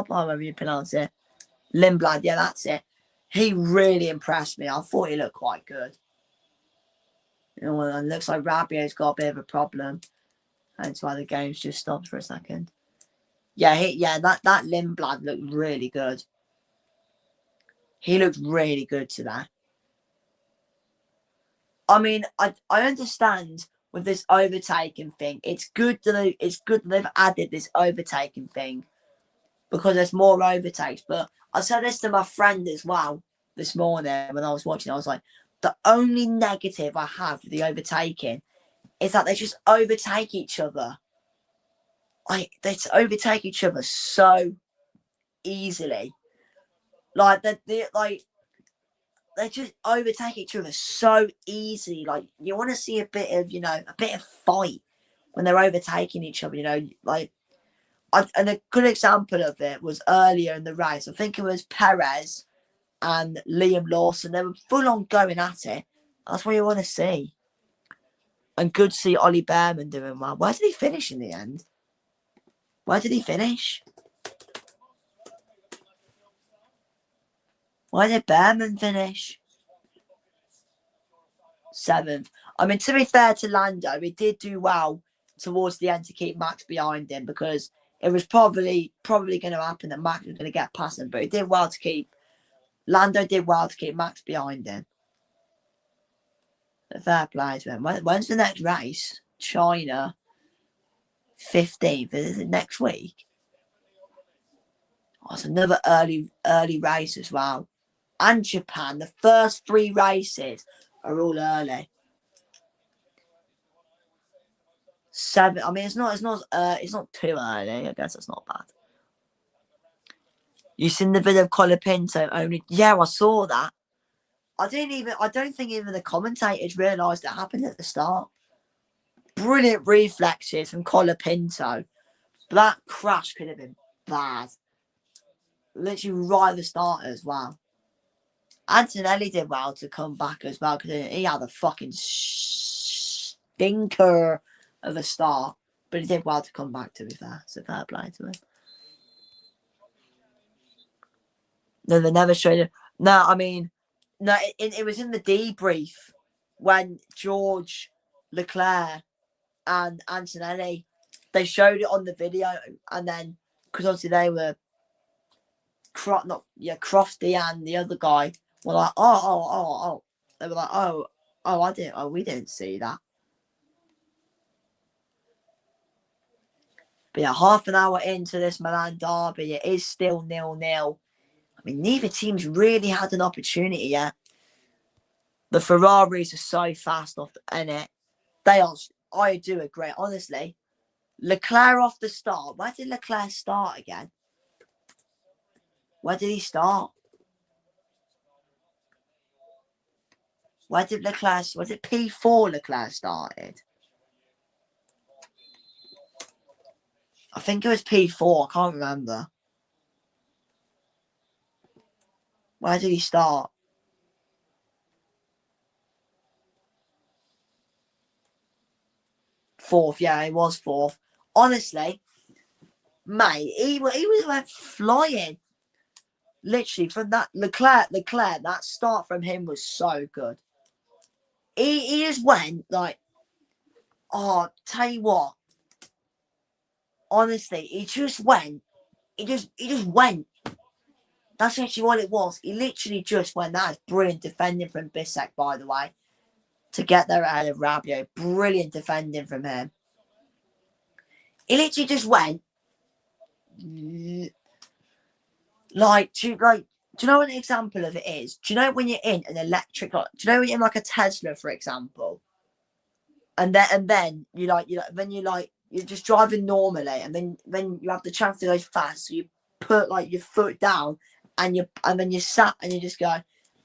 however you pronounce it. Lindblad, yeah, that's it. He really impressed me. I thought he looked quite good. It looks like Rabiot's got a bit of a problem. That's why the game's just stopped for a second. Yeah, that Lindblad looked really good. He looked really good today. I understand with this overtaking thing. It's good that they've added this overtaking thing because there's more overtakes. But I said this to my friend as well this morning when I was watching. I was like, the only negative I have for the overtaking is that they just overtake each other. They overtake each other so easily. They just overtake each other so easily. Like you want to see a bit of fight when they're overtaking each other. And a good example of it was earlier in the race. I think it was Perez and Liam Lawson. They were full on going at it. That's what you want to see. And good to see Ollie Behrman doing well. Where did he finish in the end? Where did he finish? Where did Behrman finish? 7th. To be fair to Lando, he did do well towards the end to keep Max behind him because it was probably going to happen that Max was going to get past him. But Lando did well to keep Max behind him. Fair play to him. When's the next race? China. 15th. Is it next week? Oh, it's another early race as well. And Japan. The first 3 races are all early. 7. It's not too early. I guess it's not bad. You seen the video of Colapinto only? Yeah, I saw that. I don't think even the commentators realised it happened at the start. Brilliant reflexes from Colapinto. But that crash could have been bad. Literally right at the start as well. Antonelli did well to come back as well because he had a fucking stinker of a start. But he did well to come back, to be fair. So fair play to him. No, they never showed it. No, No, it was in the debrief when George, Leclerc, and Antonelli, they showed it on the video, and then because obviously they were Crofty and the other guy were like, oh. They were like, we didn't see that. But yeah, half an hour into this Milan derby, it is still 0-0. I mean, neither team's really had an opportunity yet. The Ferraris are so fast off in it. They are. I do agree, honestly. Leclerc off the start. Where did Leclerc start again? Where did he start? Where did Leclerc? Was it P4 Leclerc started? I think it was P4. I can't remember. Where did he start? Fourth. Yeah, he was fourth. Honestly, mate, he went flying. Literally from that Leclerc, that start from him was so good. He just went like, oh, tell you what. Honestly, he just went. He just went. That's actually what it was. He literally just went. That is brilliant defending from Bissek, by the way. To get there ahead of Rabiot. Brilliant defending from him. He literally just went. Like, do you know what an example of it is? Do you know when you're in an electric, do you know when you're in like a Tesla, for example? And then you're just driving normally, and then you have the chance to go fast, so you put like your foot down, and then you sat and you just go,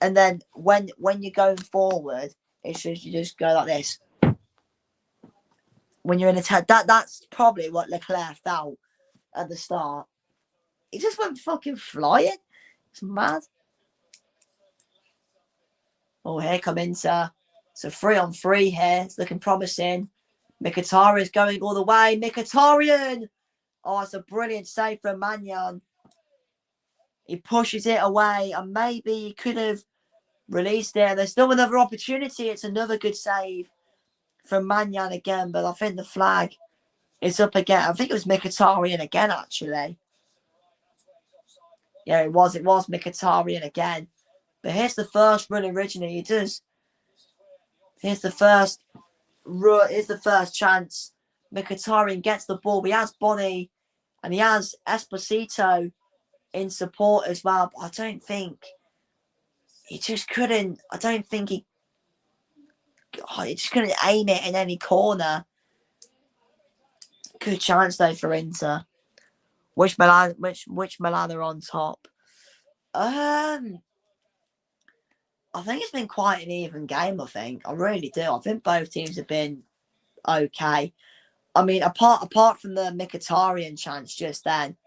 and then when you're going forward, it's just you just go like this. When you're in a that's probably what Leclerc felt at the start. He just went fucking flying. It's mad. Oh, here come Inter. So 3-on-3 here. It's looking promising. Mkhitaryan's going all the way. Mkhitaryan! Oh, it's a brilliant save from Maignan. He pushes it away, and maybe he could have released it. There's still another opportunity. It's another good save from Maignan again, but I think the flag is up again. I think it was Mkhitaryan again, actually. Yeah, it was Mkhitaryan again. But here's the first run originally. He does. Here's the first chance. Mkhitaryan gets the ball. He has Bonnie and he has Esposito in support as well. But I don't think he just couldn't. I don't think he just couldn't aim it in any corner. Good chance though for Inter. Which Milan are on top? I think it's been quite an even game. I really do. I think both teams have been okay. I mean, apart from the Mkhitaryan chance just then,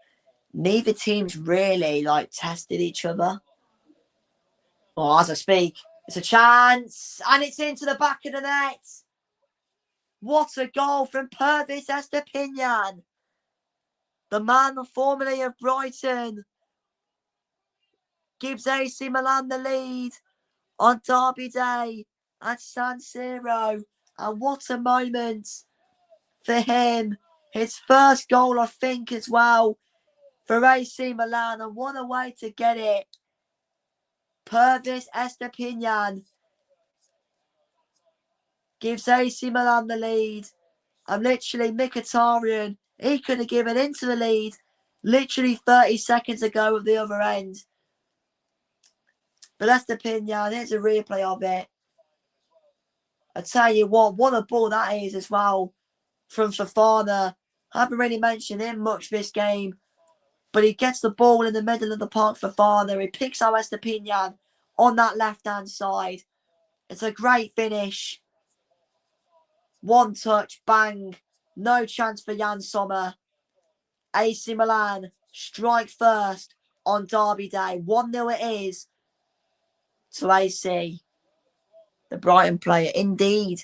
neither team's really like tested each other. Well, as I speak, it's a chance, and it's into the back of the net. What a goal from Pervis Estepinian, the man formerly of Brighton, gives AC Milan the lead on Derby Day at San Siro, and what a moment for him. His first goal, I think, as well for AC Milan, and what a way to get it. Pervis Estepinian gives AC Milan the lead. And literally, Mkhitaryan, he could have given into the lead literally 30 seconds ago at the other end. But Estepinian, here's a replay of it. I tell you what a ball that is as well from Fofana. I haven't really mentioned him much this game, but he gets the ball in the middle of the park for Fofana. He picks out Estepinian on that left-hand side. It's a great finish. One touch, bang. No chance for Jan Sommer. AC Milan strike first on Derby Day. 1-0 it is to AC. The Brighton player, indeed.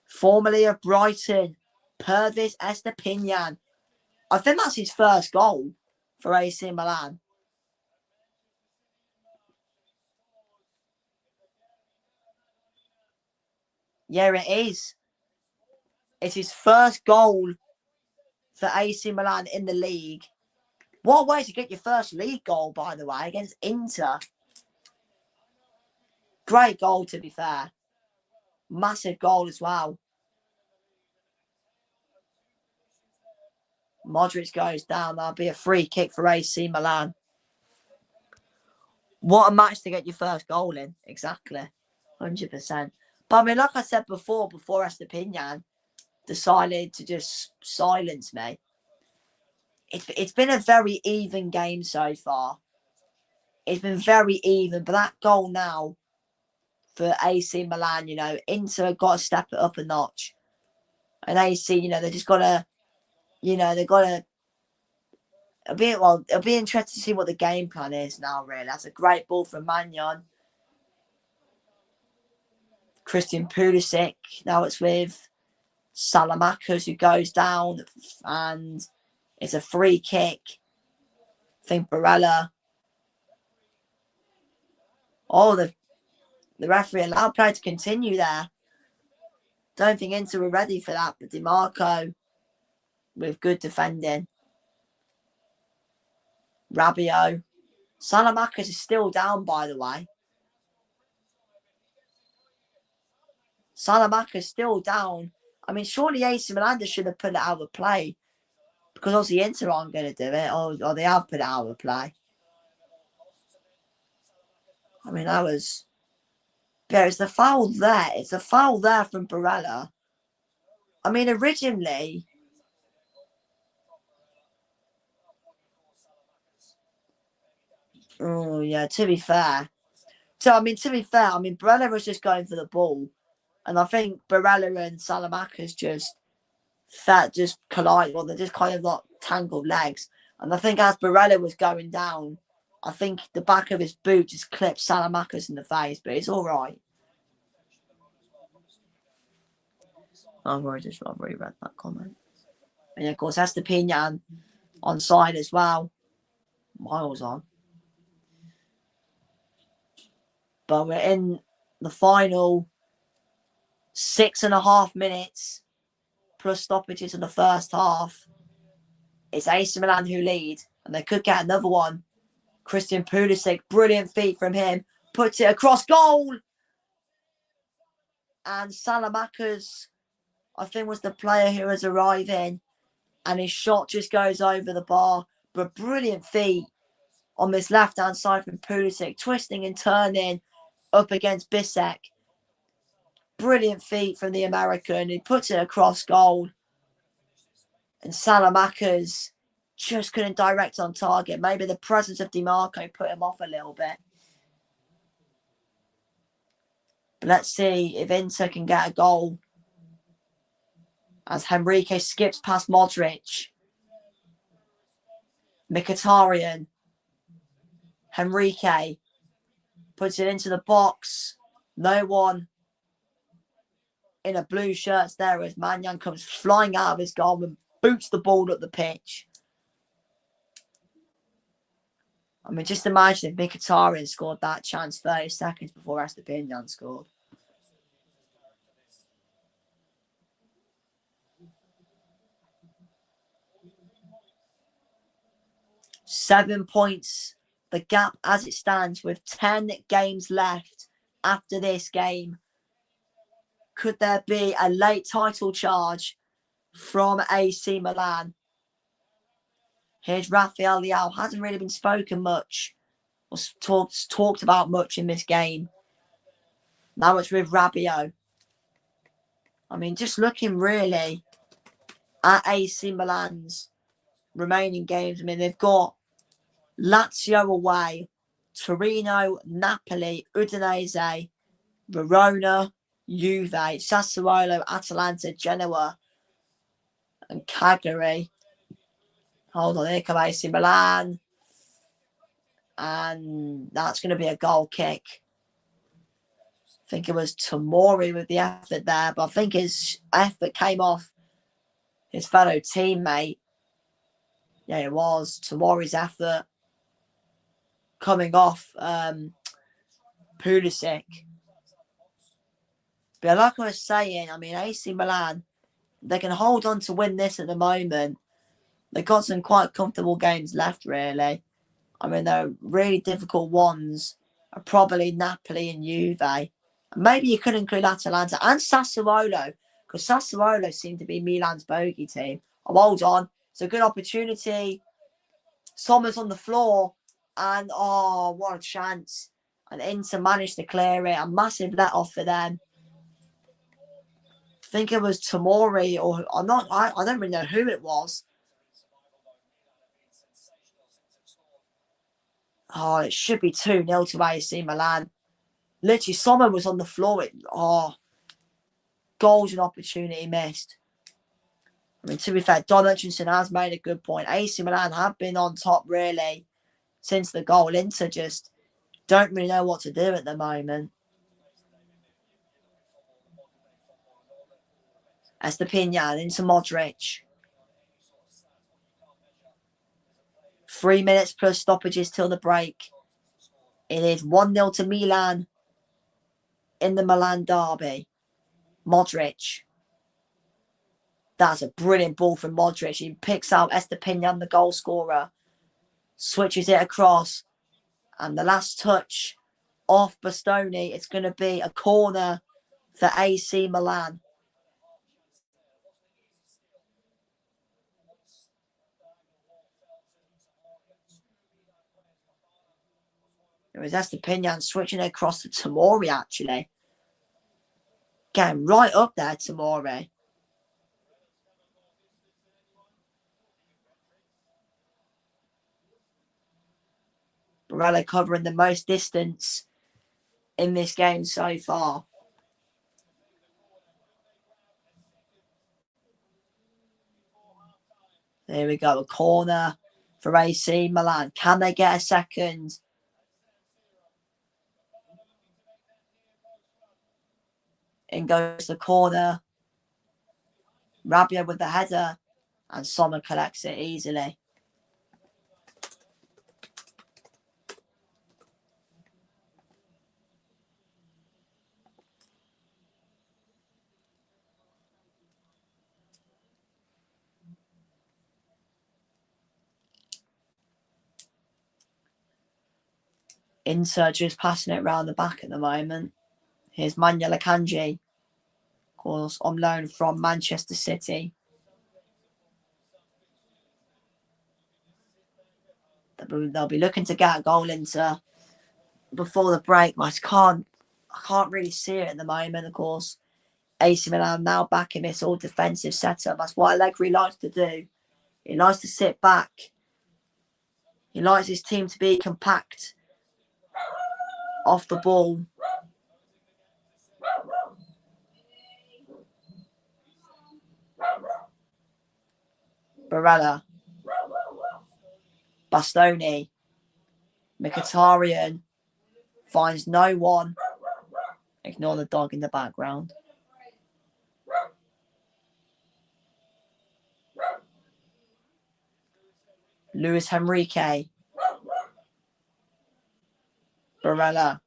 Formerly of Brighton, Pervis Estepinian. I think that's his first goal for AC Milan. Yeah, it is. It's his first goal for AC Milan in the league. What a way to get your first league goal, by the way, against Inter. Great goal, to be fair. Massive goal as well. Modric goes down. That'll be a free kick for AC Milan. What a match to get your first goal in. Exactly. 100%. But I mean, like I said before Estepinian decided to just silence me. It's been a very even game so far. It's been very even. But that goal now for AC Milan, you know, Inter got to step it up a notch. And AC, you know, they just got to, you know, they've got to. It'll be interesting to see what the game plan is now, really. That's a great ball from Magnon. Christian Pulisic. Now it's with Salamakers, who goes down, and it's a free kick. I think Barella. Oh, the referee allowed play to continue there. Don't think Inter were ready for that, but DiMarco with good defending. Rabiot. Salamakers is still down, by the way. Salamakers still down. I mean, surely AC Milan should have put it out of play, because obviously Inter aren't going to do it, or they have put it out of play. I mean, that was... Yeah, it's the foul there. It's a foul there from Barella. I mean, originally... Oh, yeah, to be fair. To be fair, Barella was just going for the ball. And I think Barella and Salamakers just collide. Well, they just kind of like tangled legs. And I think as Barella was going down, I think the back of his boot just clipped Salamakers in the face, but it's all right. I've already read that comment. And of course, Estepinian on side as well. Miles on. But we're in the final 6.5 minutes plus stoppages in the first half. It's AC Milan who lead, and they could get another one. Christian Pulisic, brilliant feat from him, puts it across goal. And Salamakers, I think, was the player who was arriving, and his shot just goes over the bar. But brilliant feat on this left-hand side from Pulisic, twisting and turning up against Bisek. Brilliant feat from the American, who puts it across goal. And Salamakers just couldn't direct on target. Maybe the presence of DiMarco put him off a little bit. But let's see if Inter can get a goal. As Henrique skips past Modric. Mkhitaryan. Henrique puts it into the box. No one in a blue shirt there as Magnon comes flying out of his goal and boots the ball up the pitch. I mean, just imagine if Mkhitaryan scored that chance 30 seconds before Estepinian scored. Seven points, the gap as it stands with 10 games left after this game. Could there be a late title charge from AC Milan? Here's Rafael Leao. Hasn't really been spoken much or talked about much in this game. Now it's with Rabiot. I mean, just looking really at AC Milan's remaining games. I mean, they've got Lazio away, Torino, Napoli, Udinese, Verona, Juve, Sassuolo, Atalanta, Genoa, and Cagliari. Hold on, here come AC Milan. And that's going to be a goal kick. I think it was Tomori with the effort there, but I think his effort came off his fellow teammate. Yeah, it was Tomori's effort coming off Pulisic. But like I was saying, I mean, AC Milan, they can hold on to win this at the moment. They've got some quite comfortable games left, really. I mean, the really difficult ones are probably Napoli and Juve. Maybe you could include Atalanta and Sassuolo, because Sassuolo seem to be Milan's bogey team. Oh, hold on. It's a good opportunity. Sommer's on the floor. And, oh, what a chance. And Inter managed to clear it. A massive let-off for them. I think it was Tomori, or I'm not. I don't really know who it was. Oh, it should be 2-0 to AC Milan. Literally, Sommer was on the floor. Golden opportunity missed. I mean, to be fair, Don Hutchinson has made a good point. AC Milan have been on top, really, since the goal. Inter just don't really know what to do at the moment. Estepinian into Modric. 3 minutes plus stoppages till the break. It is 1-0 to Milan in the Milan derby. Modric. That's a brilliant ball from Modric. He picks out Estepinian, the goal scorer. Switches it across. And the last touch off Bastoni. It's going to be a corner for AC Milan. It was Estepinian switching it across to Tomori, actually. Getting right up there, Tomori. Barella covering the most distance in this game so far. There we go, a corner for AC Milan. Can they get a second? In goes the corner. Rabiot with the header, and Sommer collects it easily. Inter just passing it around the back at the moment. Here's Manuel Akanji, of course, on loan from Manchester City. They'll be looking to get a goal into before the break. I can't really see it at the moment, of course. AC Milan now back in this all defensive setup. That's what Allegri likes to do. He likes to sit back. He likes his team to be compact off the ball. Barella. Bastoni. Mkhitaryan finds no one. Ignore the dog in the background. Luis Henrique. Barella.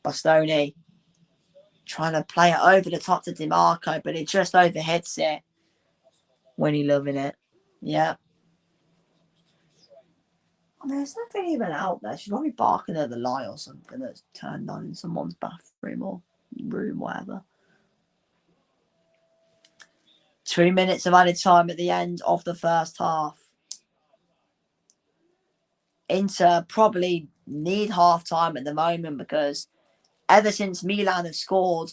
Bastoni. Trying to play it over the top to DiMarco, but it just overhits it. When he loving it. Yeah. Oh, there's nothing even out there. She's probably barking at the light or something that's turned on in someone's bathroom or room, whatever. 2 minutes of added time at the end of the first half. Inter probably need half time at the moment because ever since Milan have scored,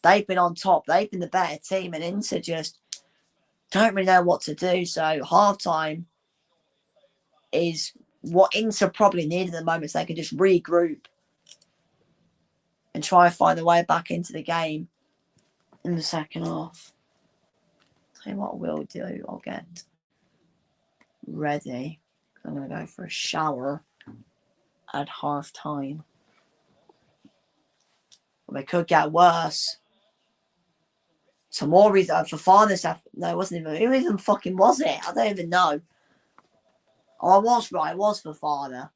they've been on top. They've been the better team, and Inter just don't really know what to do. So half time is what Inter probably need at the moment, so they can just regroup and try and find their way back into the game in the second half. Tell you what we'll do. I'll get ready. I'm going to go for a shower at half time. Well, it could get worse. Tomori's Fofana's. No, it wasn't even. Who even fucking was it? I don't even know. Oh, I was right. It was Fofana.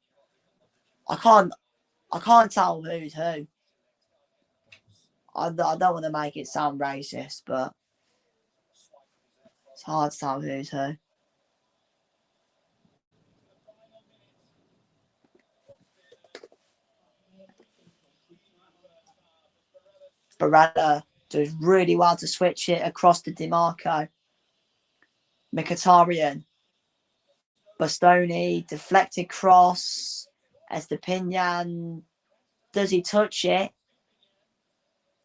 I can't tell who's who. I don't want to make it sound racist, but it's hard to tell who's who. Barella does really well to switch it across to DiMarco. Mkhitaryan. Bastoni, deflected cross. Estepinian. Does he touch it?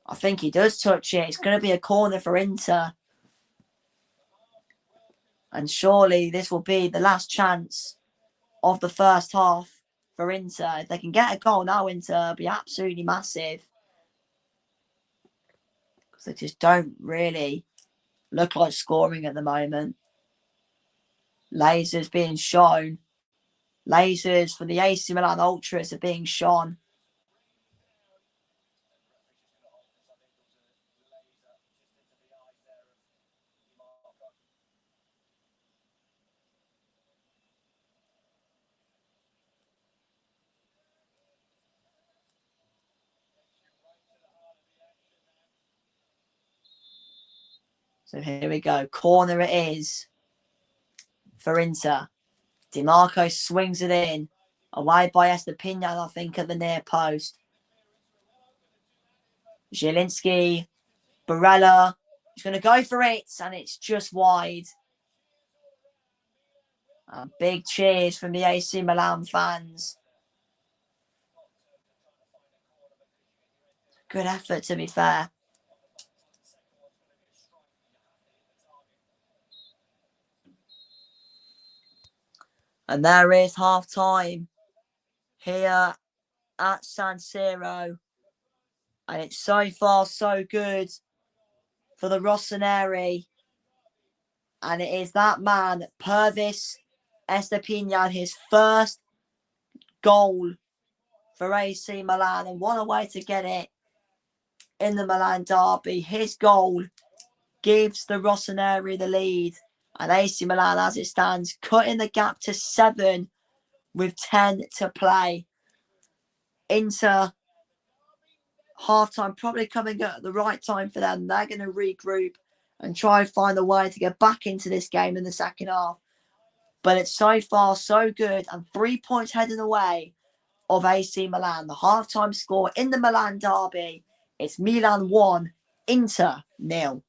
I think he does touch it. It's going to be a corner for Inter. And surely this will be the last chance of the first half for Inter. If they can get a goal now, Inter will be absolutely massive. Because they just don't really look like scoring at the moment. Lasers being shown. Lasers for the AC Milan Ultras are being shown. So here we go. Corner it is for Inter. DiMarco swings it in. Away by Estepinian, I think, at the near post. Zielinski, Barella. He's going to go for it, and it's just wide. And big cheers from the AC Milan fans. Good effort, to be fair. And there is half time here at San Siro. And it's so far so good for the Rossoneri. And it is that man, Pervis Estepinian, his first goal for AC Milan. And what a way to get it in the Milan derby. His goal gives the Rossoneri the lead. And AC Milan, as it stands, cutting the gap to 7 with 10 to play. Inter half-time probably coming at the right time for them. They're going to regroup and try and find a way to get back into this game in the second half. But it's so far so good, and 3 points heading away of AC Milan. The half-time score in the Milan derby, it's Milan 1, Inter 0.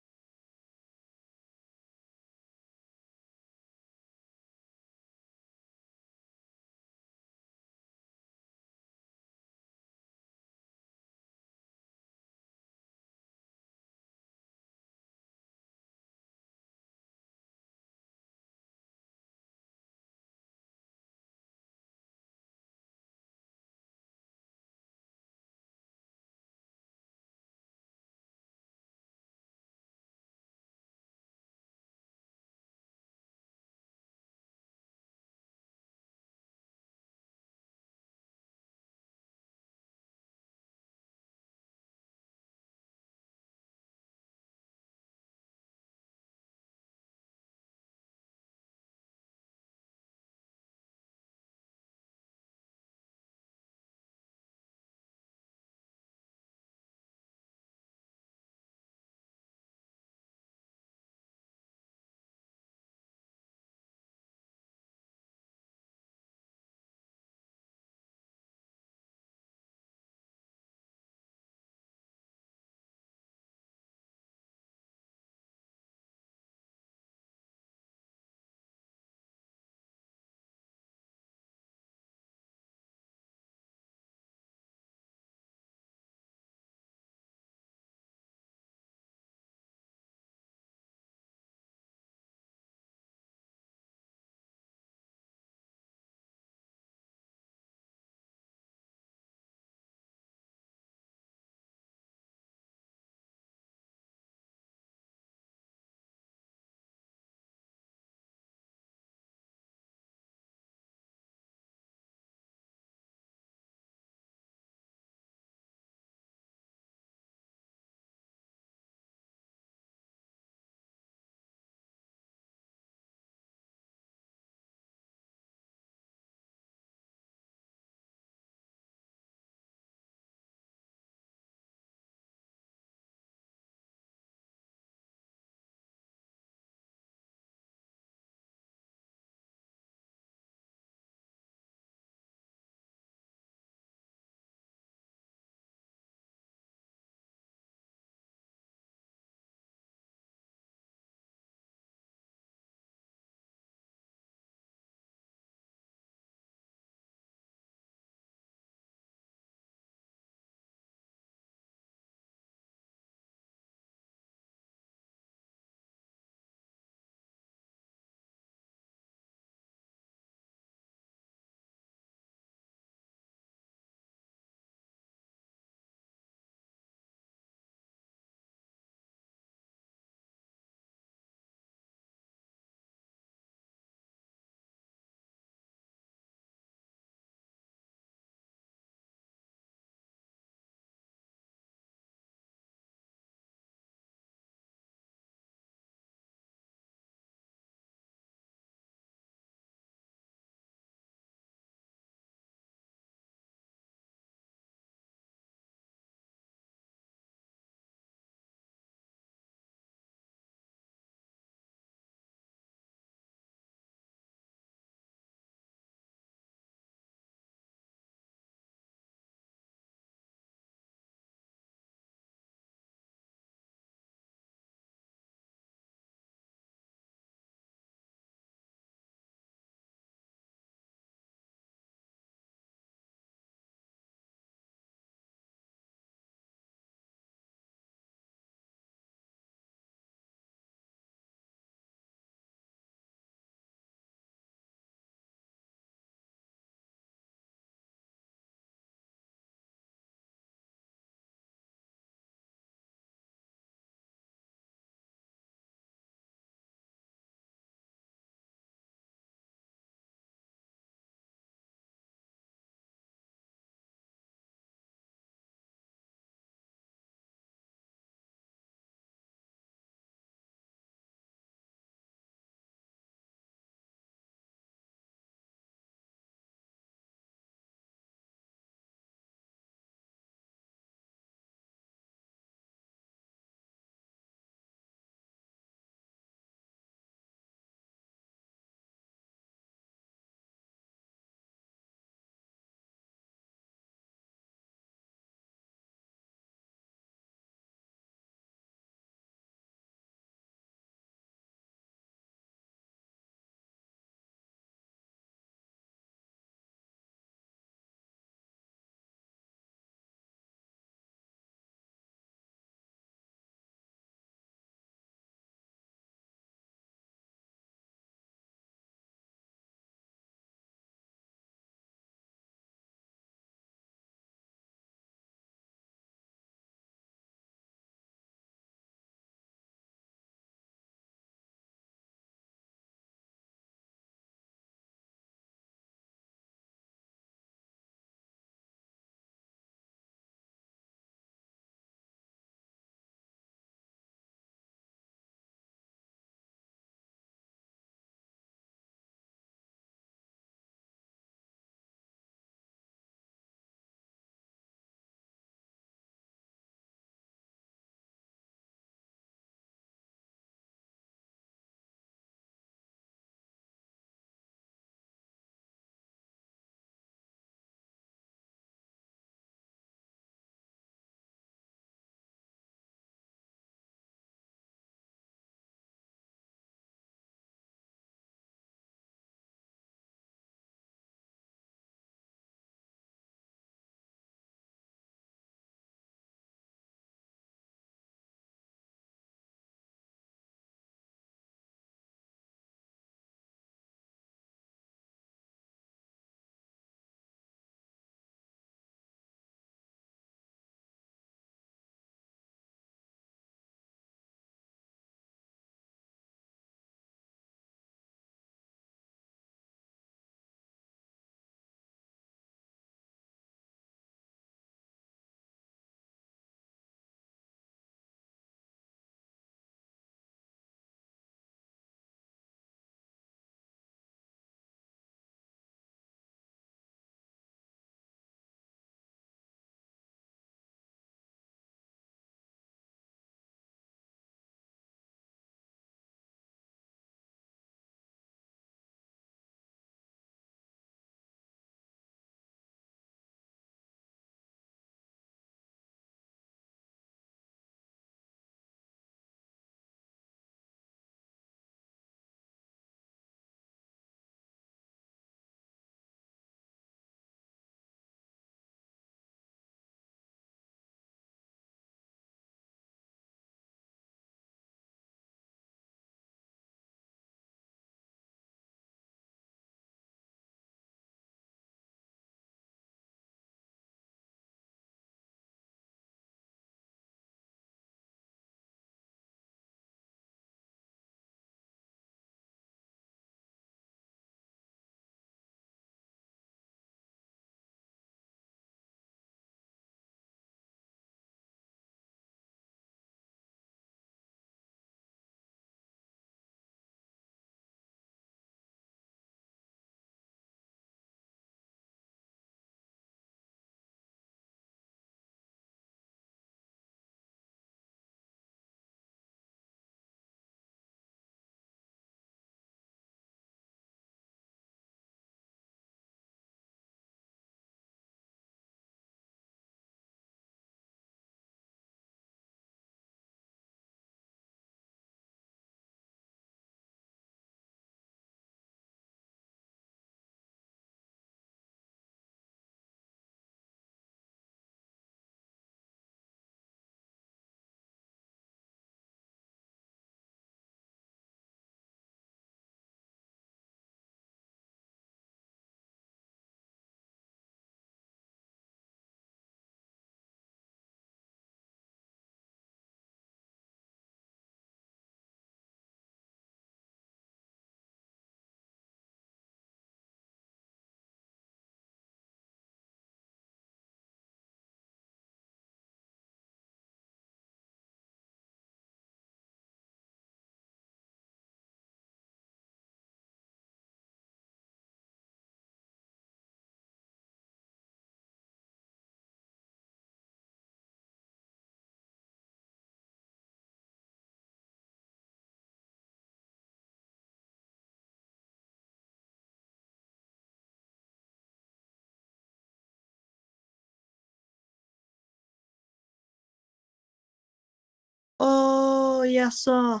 yes, sir.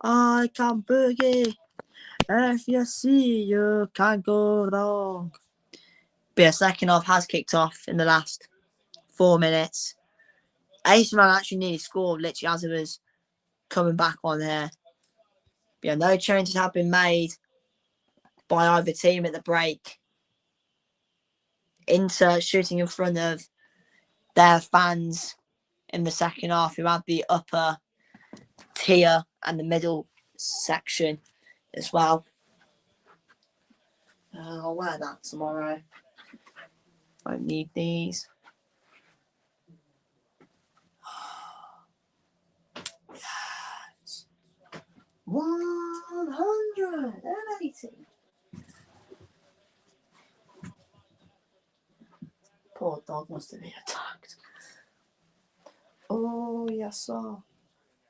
I can boogie. If you see, you can't go wrong. But yeah, second half has kicked off in the last 4 minutes. AC Milan actually nearly scored, literally as it was coming back on there. But yeah, no changes have been made by either team at the break. Inter shooting in front of their fans in the second half, who had the upper tier and the middle section as well. I'll wear that tomorrow. Won't need these. Yes. 180. Poor dog wants to be attacked. Oh, yes, sir.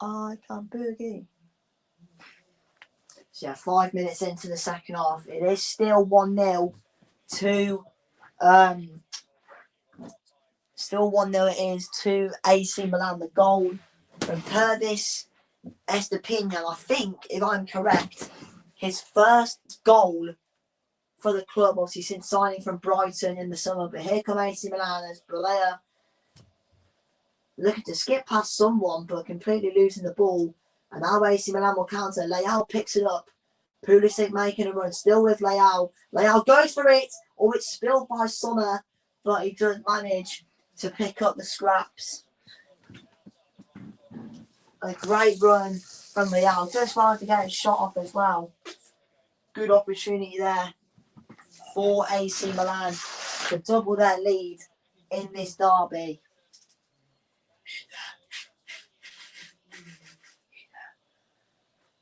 I can boogie. So, yeah, 5 minutes into the second half. It is still 1-0 to still 1-0 it is to AC Milan. The goal from Pervis Estepinian, I think, if I'm correct, his first goal for the club, obviously since signing from Brighton in the summer. But here come AC Milan as Balea looking to skip past someone but completely losing the ball. And now AC Milan will counter. Leao picks it up. Pulisic making a run, still with Leao. Leao goes for it. Oh, it's spilled by Sommer, but he doesn't manage to pick up the scraps. A great run from Leao. Just wanted to get his shot off as well. Good opportunity there for AC Milan to double their lead in this derby.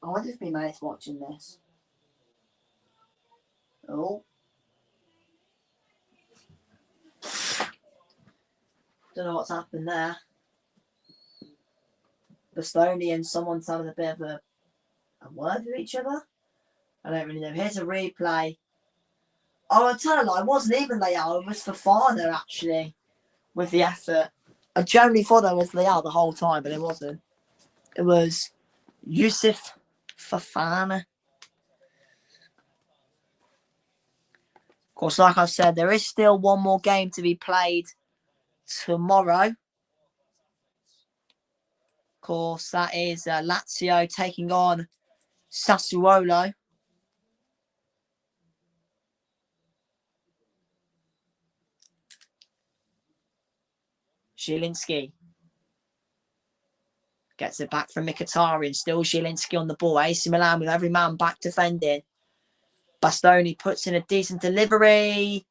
I wonder if my mate's watching this. Oh. Don't know what's happened there. Bastoni and someone's having a bit of a word with each other. I don't really know. Here's a replay. Oh, I tell a lie, it wasn't even Leao, it was Fofana actually with the effort. I generally thought it was Leao the whole time, but it wasn't. It was Yusuf Fofana. Of course, like I said, there is still one more game to be played tomorrow. Of course, that is Lazio taking on Sassuolo. Zielinski gets it back from Mkhitaryan. Still Zielinski on the ball. AC Milan with every man back defending. Bastoni puts in a decent delivery.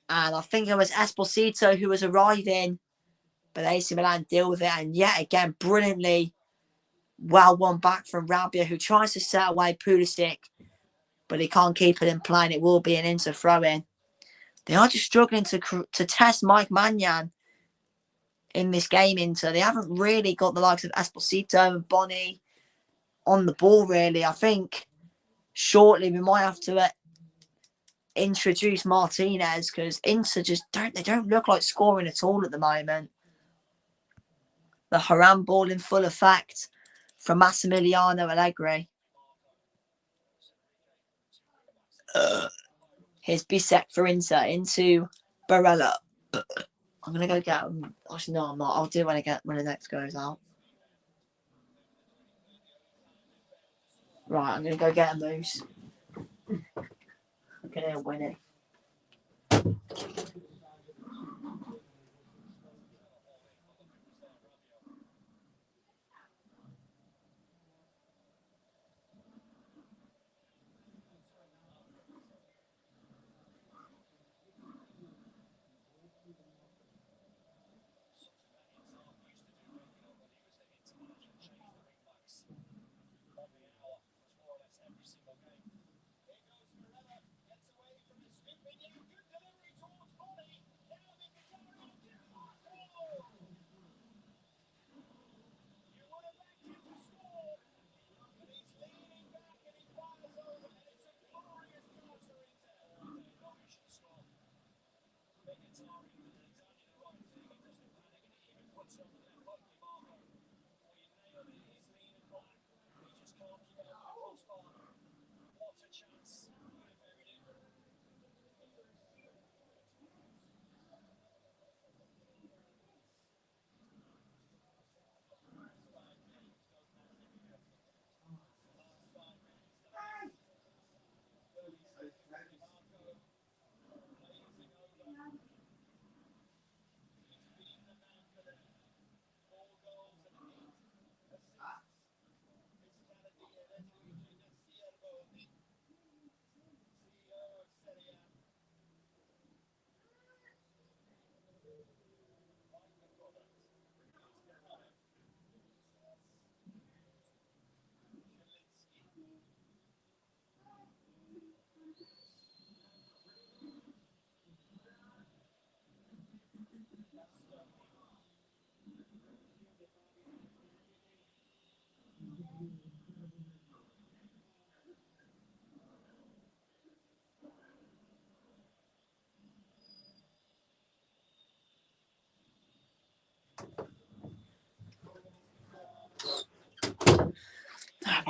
And I think it was Esposito who was arriving. But AC Milan deal with it. And yet again, brilliantly well won back from Rabia, who tries to set away Pulisic. But he can't keep it in play. And it will be an Inter throw-in. They are just struggling to test Mike Maignan in this game, Inter. They haven't really got the likes of Esposito and Boni on the ball, really. I think shortly we might have to introduce Martinez because Inter just don't look like scoring at all at the moment. The Haram ball in full effect from Massimiliano Allegri. Here's Bisek for Inter into Barella. I'm gonna go get him. Actually, no, I'm not. I'll do it when the next goes out. Right, I'm gonna go get a moose. I'm gonna win it.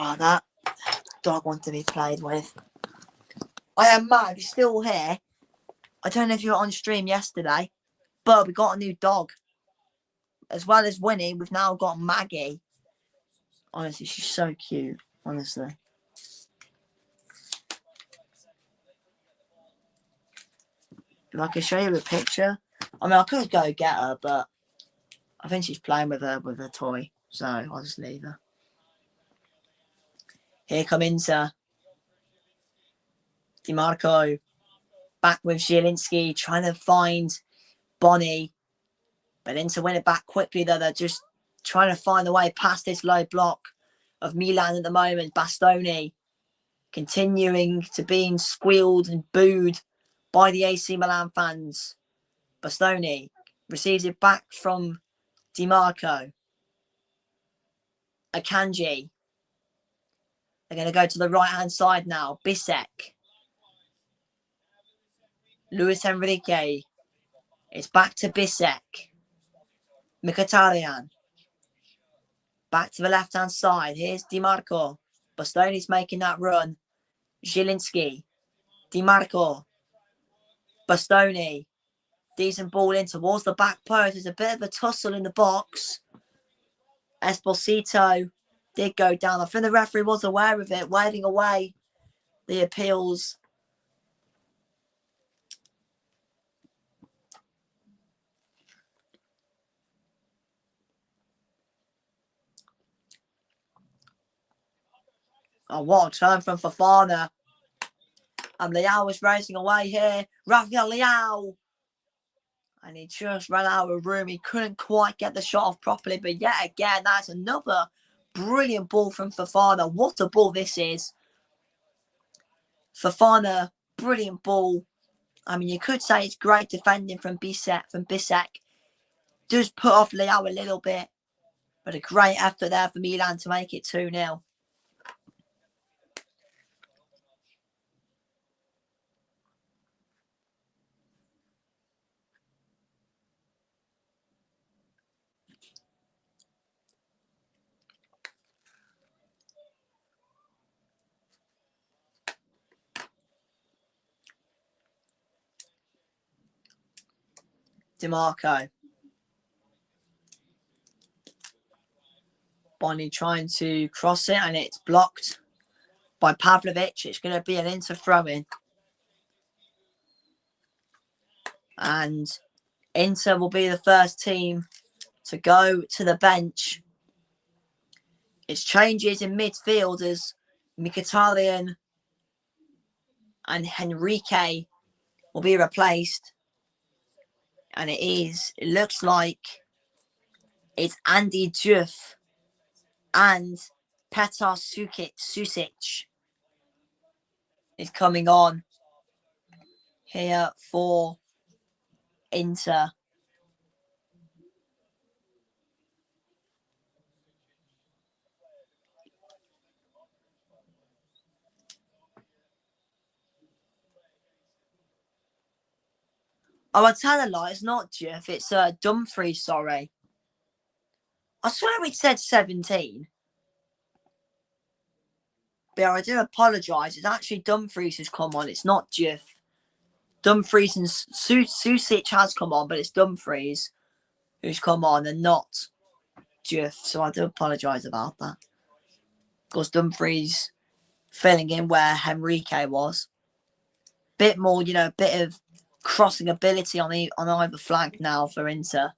Oh, that dog wants to be played with. I am mad. He's still here. I don't know if you were on stream yesterday, but we got a new dog. As well as Winnie, we've now got Maggie. Honestly, she's so cute. Honestly. If I could show you a picture. I mean, I could go get her, but I think she's playing with a toy. So I'll just leave her. Here come Inter. DiMarco. Back with Zielinski, trying to find Bonnie. But Inter win it back quickly, though. They're just trying to find the way past this low block of Milan at the moment. Bastoni continuing to being squealed and booed by the AC Milan fans. Bastoni receives it back from DiMarco. Akanji. They're going to go to the right-hand side now. Bisek. Luis Enrique. It's back to Bisek. Mkhitaryan. Back to the left-hand side. Here's DiMarco. Bastoni's making that run. Zielinski. DiMarco. Bastoni. Decent ball in towards the back post. There's a bit of a tussle in the box. Esposito did go down. I think the referee was aware of it, waving away the appeals. Oh, what a turn from Fofana. And Leao was racing away here. Rafael Leao. And he just ran out of room. He couldn't quite get the shot off properly. But yet again, that's another brilliant ball from Fofana. What a ball this is. Fofana, brilliant ball. I mean, you could say it's great defending from Bisek. Does put off Leao a little bit. But a great effort there for Milan to make it 2-0. DiMarco. Bonnie trying to cross it and it's blocked by Pavlovic. It's going to be an Inter throw-in. And Inter will be the first team to go to the bench. It's changes in midfield as Mkhitaryan and Henrique will be replaced. And it looks like it's Andy Diouf and Petar Susic is coming on here for Inter. Oh, I tell a lie, it's not Diouf, it's Dumfries, sorry. I swear we said 17. But I do apologise, it's actually Dumfries who's come on, it's not Diouf. Dumfries and Susic has come on, but it's Dumfries who's come on and not Diouf. So I do apologise about that. Of course, Dumfries filling in where Henrique was. Bit more, a bit of crossing ability on either flank now for Inter.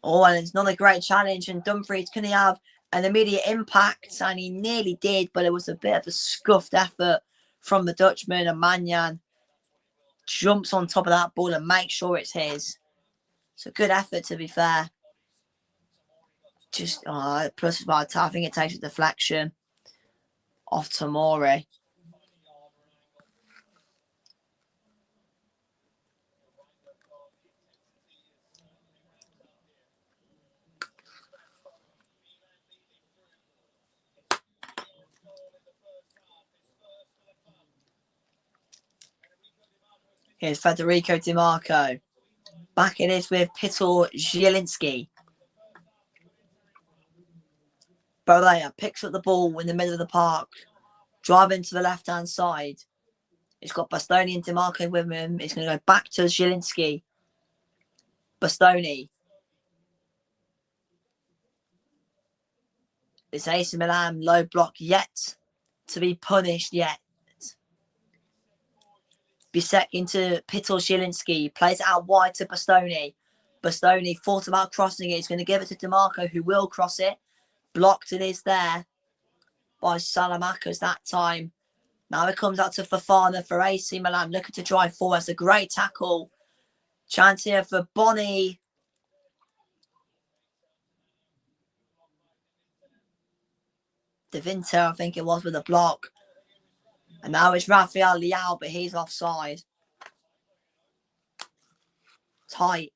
Oh, and it's another great challenge. And Dumfries, can he have an immediate impact? And he nearly did, but it was a bit of a scuffed effort from the Dutchman. And Manyan jumps on top of that ball and makes sure it's his. It's a good effort, to be fair. Just, plus about, I think it takes a deflection off Tomori. Here's Federico DiMarco. Back it is with Petar Zielinski. Barrea picks up the ball in the middle of the park, driving to the left-hand side. He's got Bastoni and DiMarco with him. He's going to go back to Zielinski. Bastoni. It's AC Milan, low block yet to be punished yet. Bisek into Pitol Zielinski. Plays it out wide to Bastoni. Bastoni thought about crossing it. He's going to give it to DiMarco, who will cross it. Blocked it is there by Salamakers that time. Now it comes out to Fofana for AC Milan, looking to drive forward. It's a great tackle. Chance here for Bonnie. De Winter, I think it was, with a block. And now it's Rafael Leao, but he's offside. Tight.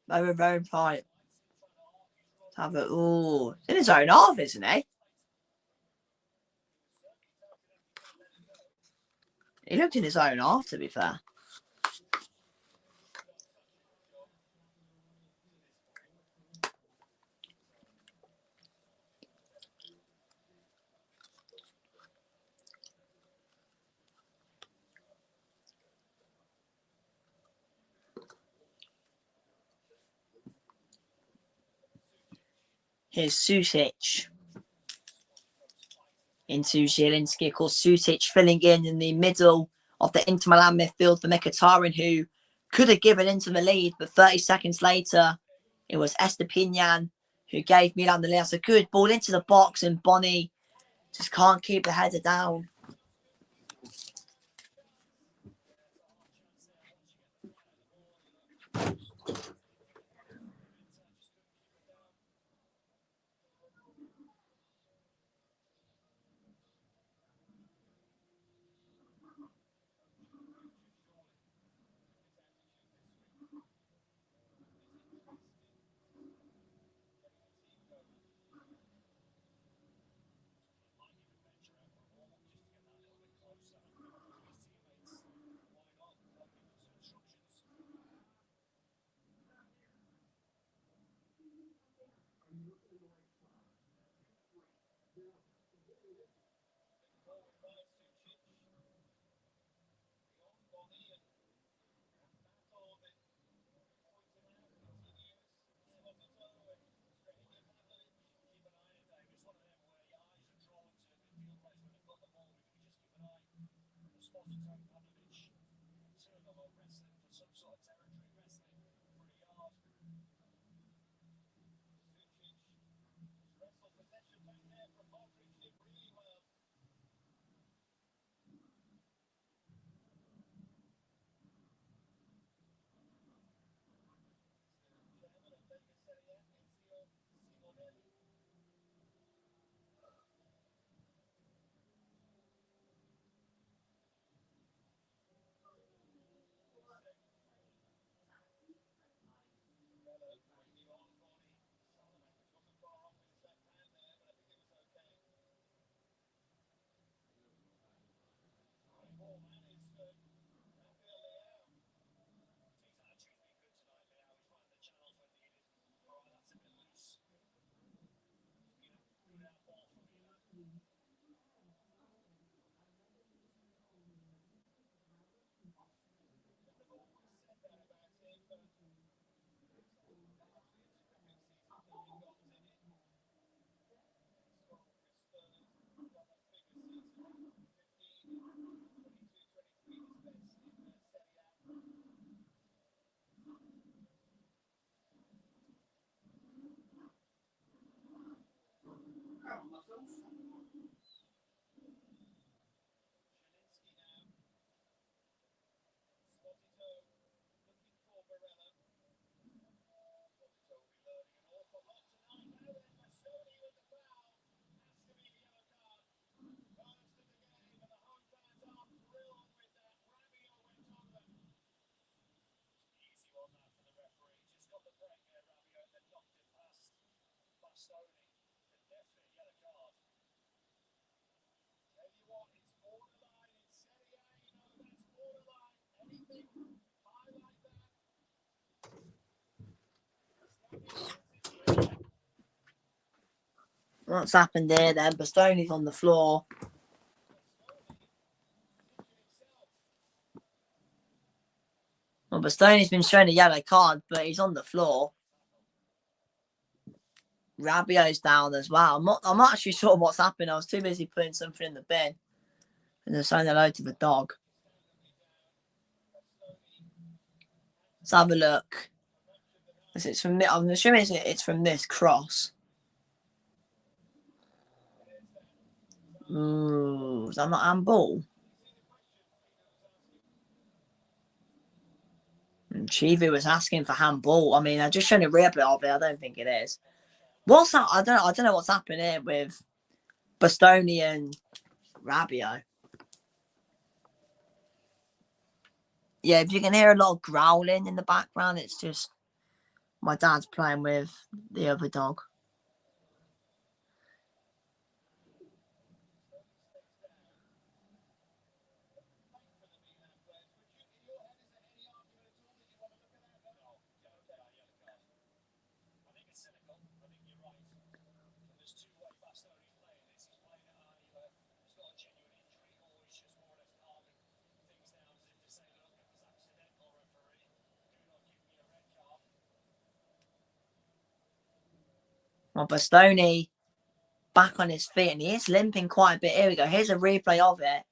Very, very tight. Have it. Ooh, in his own half, isn't he? He looked in his own half, to be fair. Here's Susic into Zielinski. Of course, Susic filling in the middle of the Inter Milan midfield for Mkhitaryan, who could have given Inter the lead, but 30 seconds later, it was Estepinian who gave Milan the lead. That's a good ball into the box, and Bonnie just can't keep the header down. What's happened here then? Bastoni's on the floor. Well, Bastoni's been shown a yellow card, but he's on the floor. Rabiot's down as well. I'm not actually sure what's happened. I was too busy putting something in the bin. And then saying hello to the dog. Let's have a look. It's from, I'm assuming it's from this cross. Ooh, is that not handball? Chivu was asking for handball. I mean, I just shown a replay of it. I don't think it is. What's that? I don't know what's happening here with Bastoni and Rabiot. Yeah, if you can hear a lot of growling in the background, it's just my dad's playing with the other dog. Well, Bastoni back on his feet and he is limping quite a bit. Here we go. Here's a replay of it.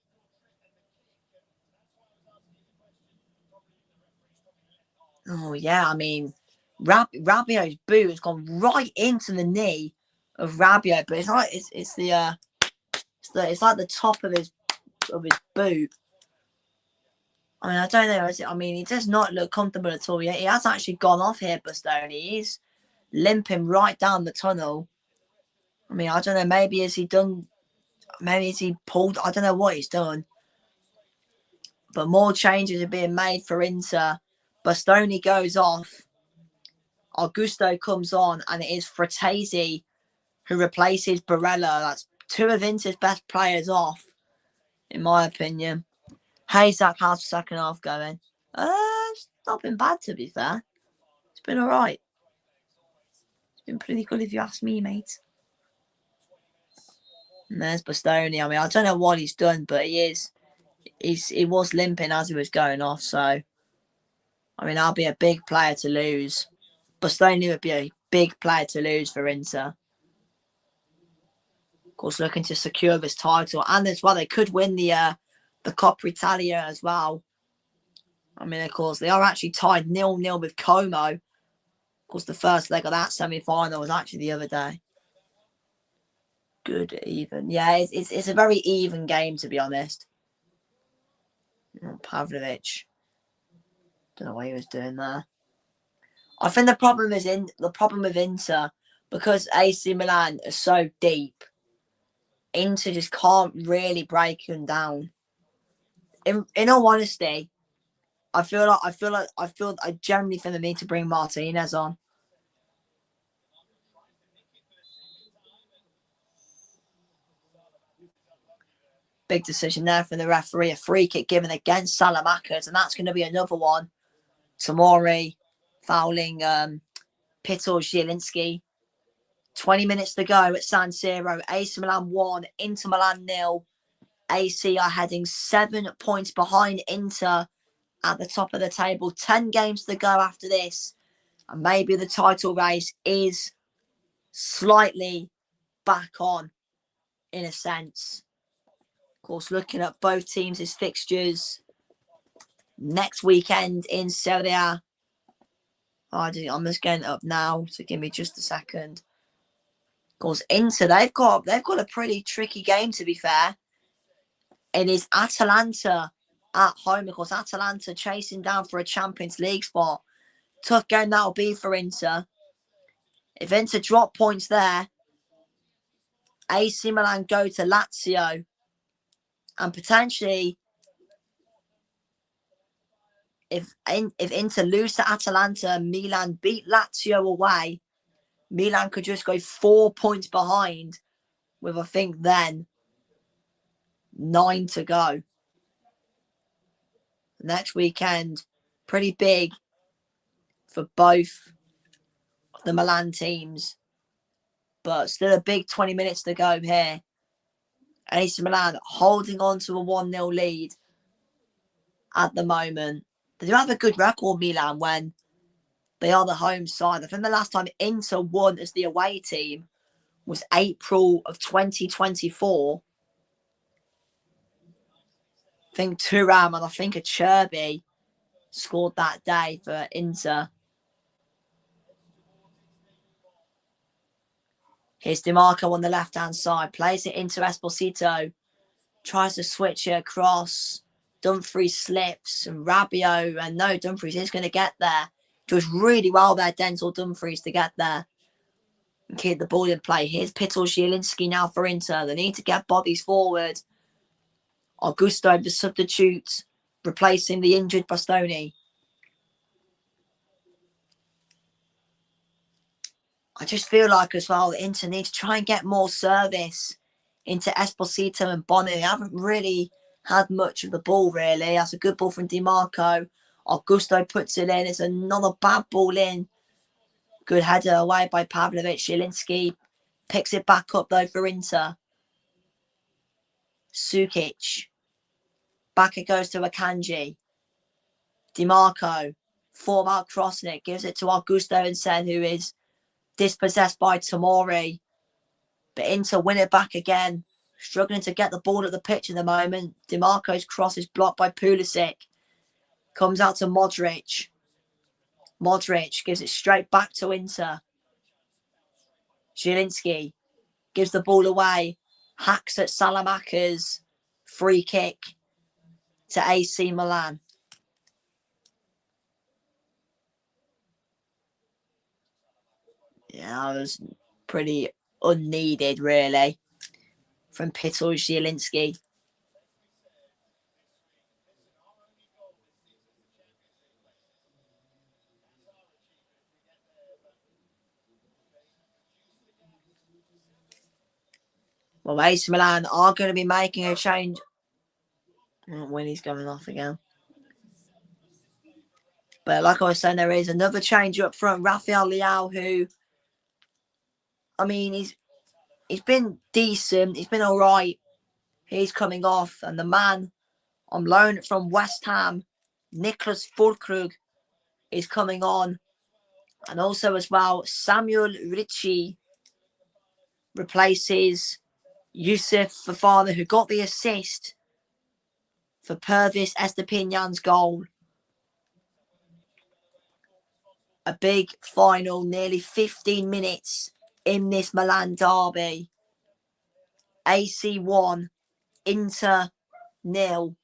Oh, yeah. I mean, Rabiot's boot has gone right into the knee of Rabiot, but it's like it's like the top of his boot. I mean, I don't know. I mean, he does not look comfortable at all. He has actually gone off here, Bastoni. He's limping right down the tunnel. I mean, I don't know. Maybe has he pulled? I don't know what he's done. But more changes are being made for Inter. Bastoni goes off. Augusto comes on, and it is Fratesi who replaces Barella. That's two of Inter's best players off, in my opinion. Zach, how's the second half going? It's not been bad, to be fair. It's been all right. It's been pretty good, if you ask me, mate. And there's Bastoni. I mean, I don't know what he's done, but he was limping as he was going off. So, I mean, I'll be a big player to lose. Bastoni would be a big player to lose for Inter. Of course, looking to secure this title, and as well, they could win the Coppa Italia as well. I mean, of course, they are actually tied 0-0 with Como. Of course, the first leg of that semi-final was actually the other day. Good even. Yeah, it's a very even game, to be honest. Pavlovic. Don't know what he was doing there. I think the problem with Inter, because AC Milan are so deep, Inter just can't really break them down. In all honesty, I generally think they need to bring Martinez on. Big decision there from the referee. A free kick given against Salamakers, and that's going to be another one. Tomori fouling Piotr Zielinski. 20 minutes to go at San Siro. AC Milan 1, Inter Milan 0. AC are heading 7 points behind Inter at the top of the table. 10 games to go after this. And maybe the title race is slightly back on, in a sense. Of course, looking at both teams' fixtures next weekend in Serie A. I'm just getting up now, so give me just a second. Of course, Inter, they've got a pretty tricky game, to be fair. It is Atalanta at home. Of course, Atalanta chasing down for a Champions League spot. Tough game that'll be for Inter. If Inter drop points there, AC Milan go to Lazio, and potentially, if Inter lose to Atalanta, Milan beat Lazio away, Milan could just go 4 points behind with, I think, then 9 to go. Next weekend, pretty big for both the Milan teams. But still a big 20 minutes to go here. AC Milan holding on to a 1-0 lead at the moment. They do have a good record, Milan, when they are the home side. I think the last time Inter won as the away team was April of 2024. I think Thuram and I think a Cherby scored that day for Inter. Here's DiMarco on the left-hand side. Plays it into Esposito. Tries to switch it across. Dumfries slips. And Rabiot. And no, Dumfries is going to get there. Does really well there, Denzel Dumfries, to get there. And keep the ball in play. Here's Pittel Zielinski now for Inter. They need to get bodies forward. Augusto, the substitute, replacing the injured Bastoni. I just feel like as well, Inter need to try and get more service into Esposito and Bonnie. They haven't really had much of the ball, really. That's a good ball from DiMarco. Augusto puts it in. It's another bad ball in. Good header away by Pavlovic. Zielinski picks it back up, though, for Inter. Sukic. Back it goes to Akanji. DiMarco. Form out crossing it. Gives it to Augusto instead, who is dispossessed by Tomori. But Inter win it back again. Struggling to get the ball at the pitch at the moment. DiMarco's cross is blocked by Pulisic. Comes out to Modric. Modric gives it straight back to Inter. Zielinski gives the ball away. Hacks at Salamanca's free kick to AC Milan. Yeah, that was pretty unneeded, really, from Pittel Zielinski. Well, AC Milan are going to be making a change. When he's going off again. But like I was saying, there is another change up front. Rafael Leao, who, I mean, he's been decent. He's been all right. He's coming off. And the man on loan from West Ham, Nicholas Fulkrug, is coming on. And also as well, Samuel Ricci replaces Yusuf Fofana, who got the assist for Pervis Estepinan's goal. A big final, nearly 15 minutes in this Milan derby. AC 1, Inter 0.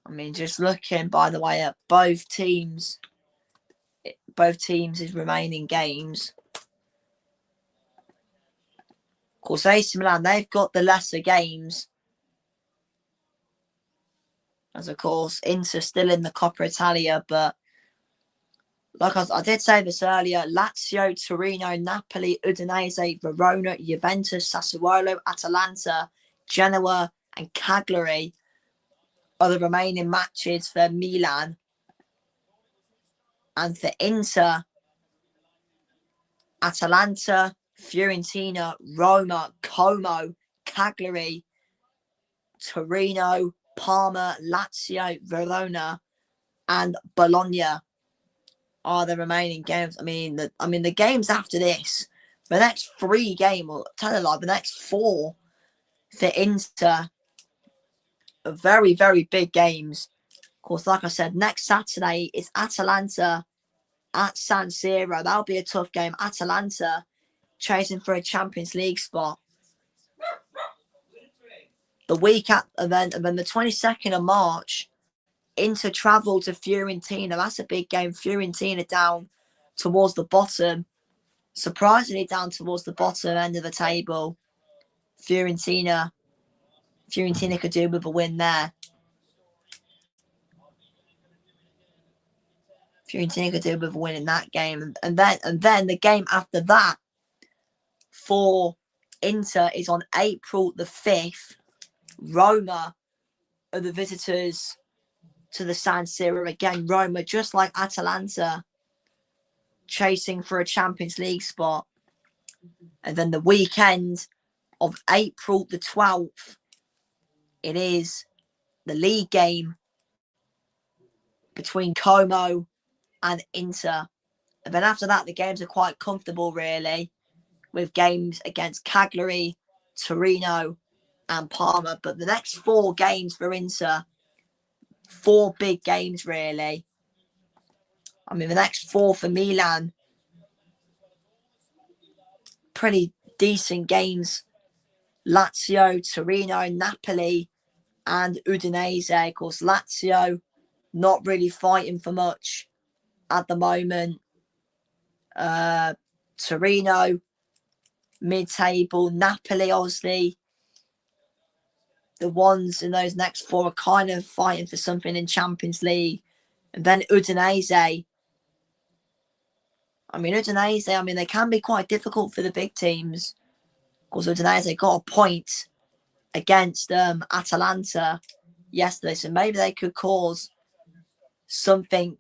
I mean, just looking, by the way, at both teams' remaining games. Of course, AC Milan, they've got the lesser games. As, of course, Inter still in the Coppa Italia. But, like I did say this earlier, Lazio, Torino, Napoli, Udinese, Verona, Juventus, Sassuolo, Atalanta, Genoa and Cagliari are the remaining matches for Milan. And for Inter, Atalanta, Fiorentina, Roma, Como, Cagliari, Torino, Parma, Lazio, Verona, and Bologna are the remaining games. I mean, the games after this, the next 3 games, or the next 4 for Inter are very, very big games. Of course, like I said, next Saturday is Atalanta at San Siro. That'll be a tough game. Atalanta chasing for a Champions League spot. The week at and then the 22nd of March, Inter travel to Fiorentina. That's a big game. Fiorentina down towards the bottom. Surprisingly down towards the bottom end of the table. Fiorentina Fiorentina could do with a win there. Fiorentina could do with a win in that game. And then the game after that for Inter is on April the 5th. Roma are the visitors to the San Siro. Again, Roma, just like Atalanta, chasing for a Champions League spot. And then the weekend of April the 12th, it is the league game between Como and Inter. And then after that, the games are quite comfortable, really, with games against Cagliari, Torino, and Parma. But the next 4 games for Inter, 4 big games, really. I mean, the next 4 for Milan, pretty decent games. Lazio, Torino, Napoli, and Udinese. Of course, Lazio not really fighting for much at the moment. Torino, mid-table. Napoli, obviously, the ones in those next 4 are kind of fighting for something in Champions League. And then Udinese. Udinese, they can be quite difficult for the big teams. Of course, Udinese got a point against Atalanta yesterday, so maybe they could cause something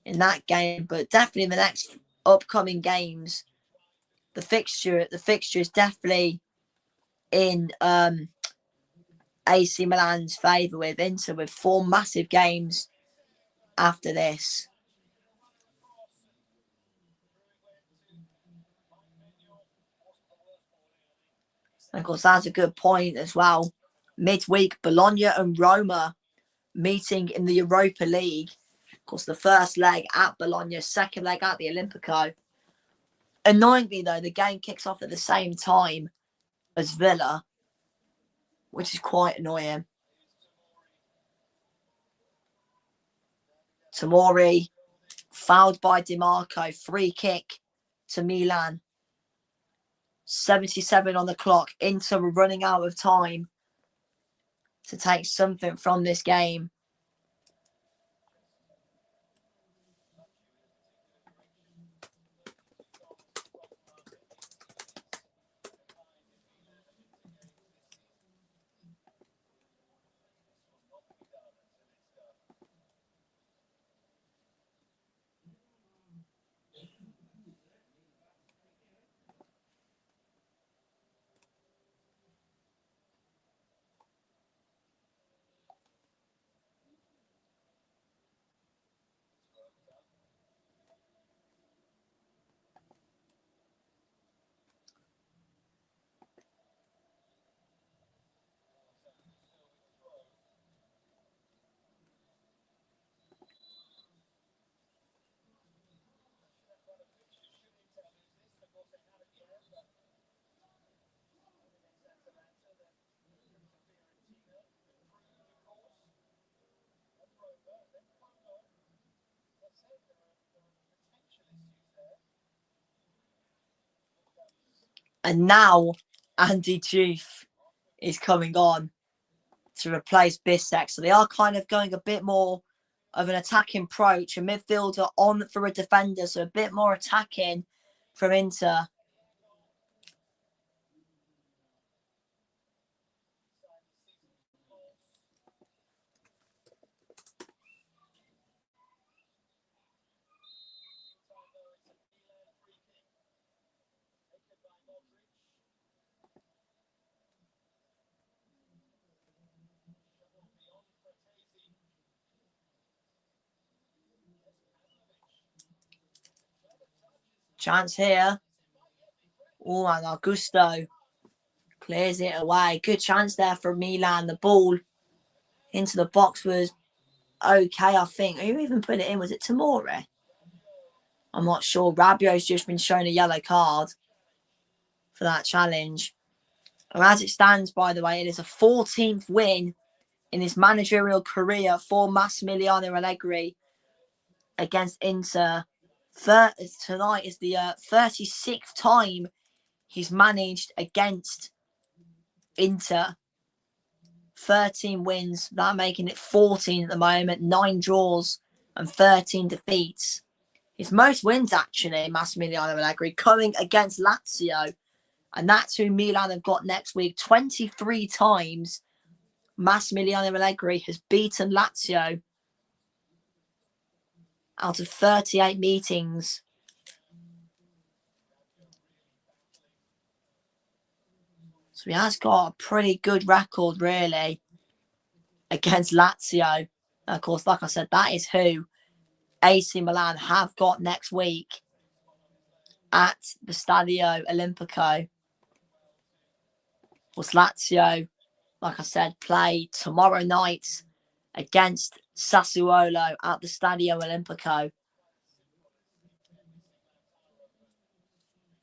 in that game. But definitely in the next upcoming games, the fixture is definitely in AC Milan's favour, with Inter with 4 massive games after this. And of course, that's a good point as well. Midweek, Bologna and Roma meeting in the Europa League. Of course, the first leg at Bologna, second leg at the Olimpico. Annoyingly, though, the game kicks off at the same time as Villa, which is quite annoying. Tomori fouled by DiMarco, free kick to Milan. 77 on the clock. Inter were running out of time to take something from this game. And now Andy Juve is coming on to replace Bissek. So they are kind of going a bit more of an attacking approach. A midfielder on for a defender, so a bit more attacking from Inter. Chance here. Oh, and Augusto clears it away. Good chance there for Milan. The ball into the box was okay, I think. Who even put it in? Was it Tomori? I'm not sure. Rabiot's just been shown a yellow card for that challenge. And as it stands, by the way, it is a 14th win in his managerial career for Massimiliano Allegri against Inter. Tonight is the 36th time he's managed against Inter. 13 wins. That making it 14 at the moment. 9 draws and 13 defeats. His most wins, actually, Massimiliano Allegri, coming against Lazio. And that's who Milan have got next week. 23 times Massimiliano Allegri has beaten Lazio out of 38 meetings. So he has got a pretty good record, really, against Lazio. And of course, like I said, that is who AC Milan have got next week at the Stadio Olimpico. Of course, Lazio, like I said, play tomorrow night against Sassuolo at the Stadio Olimpico.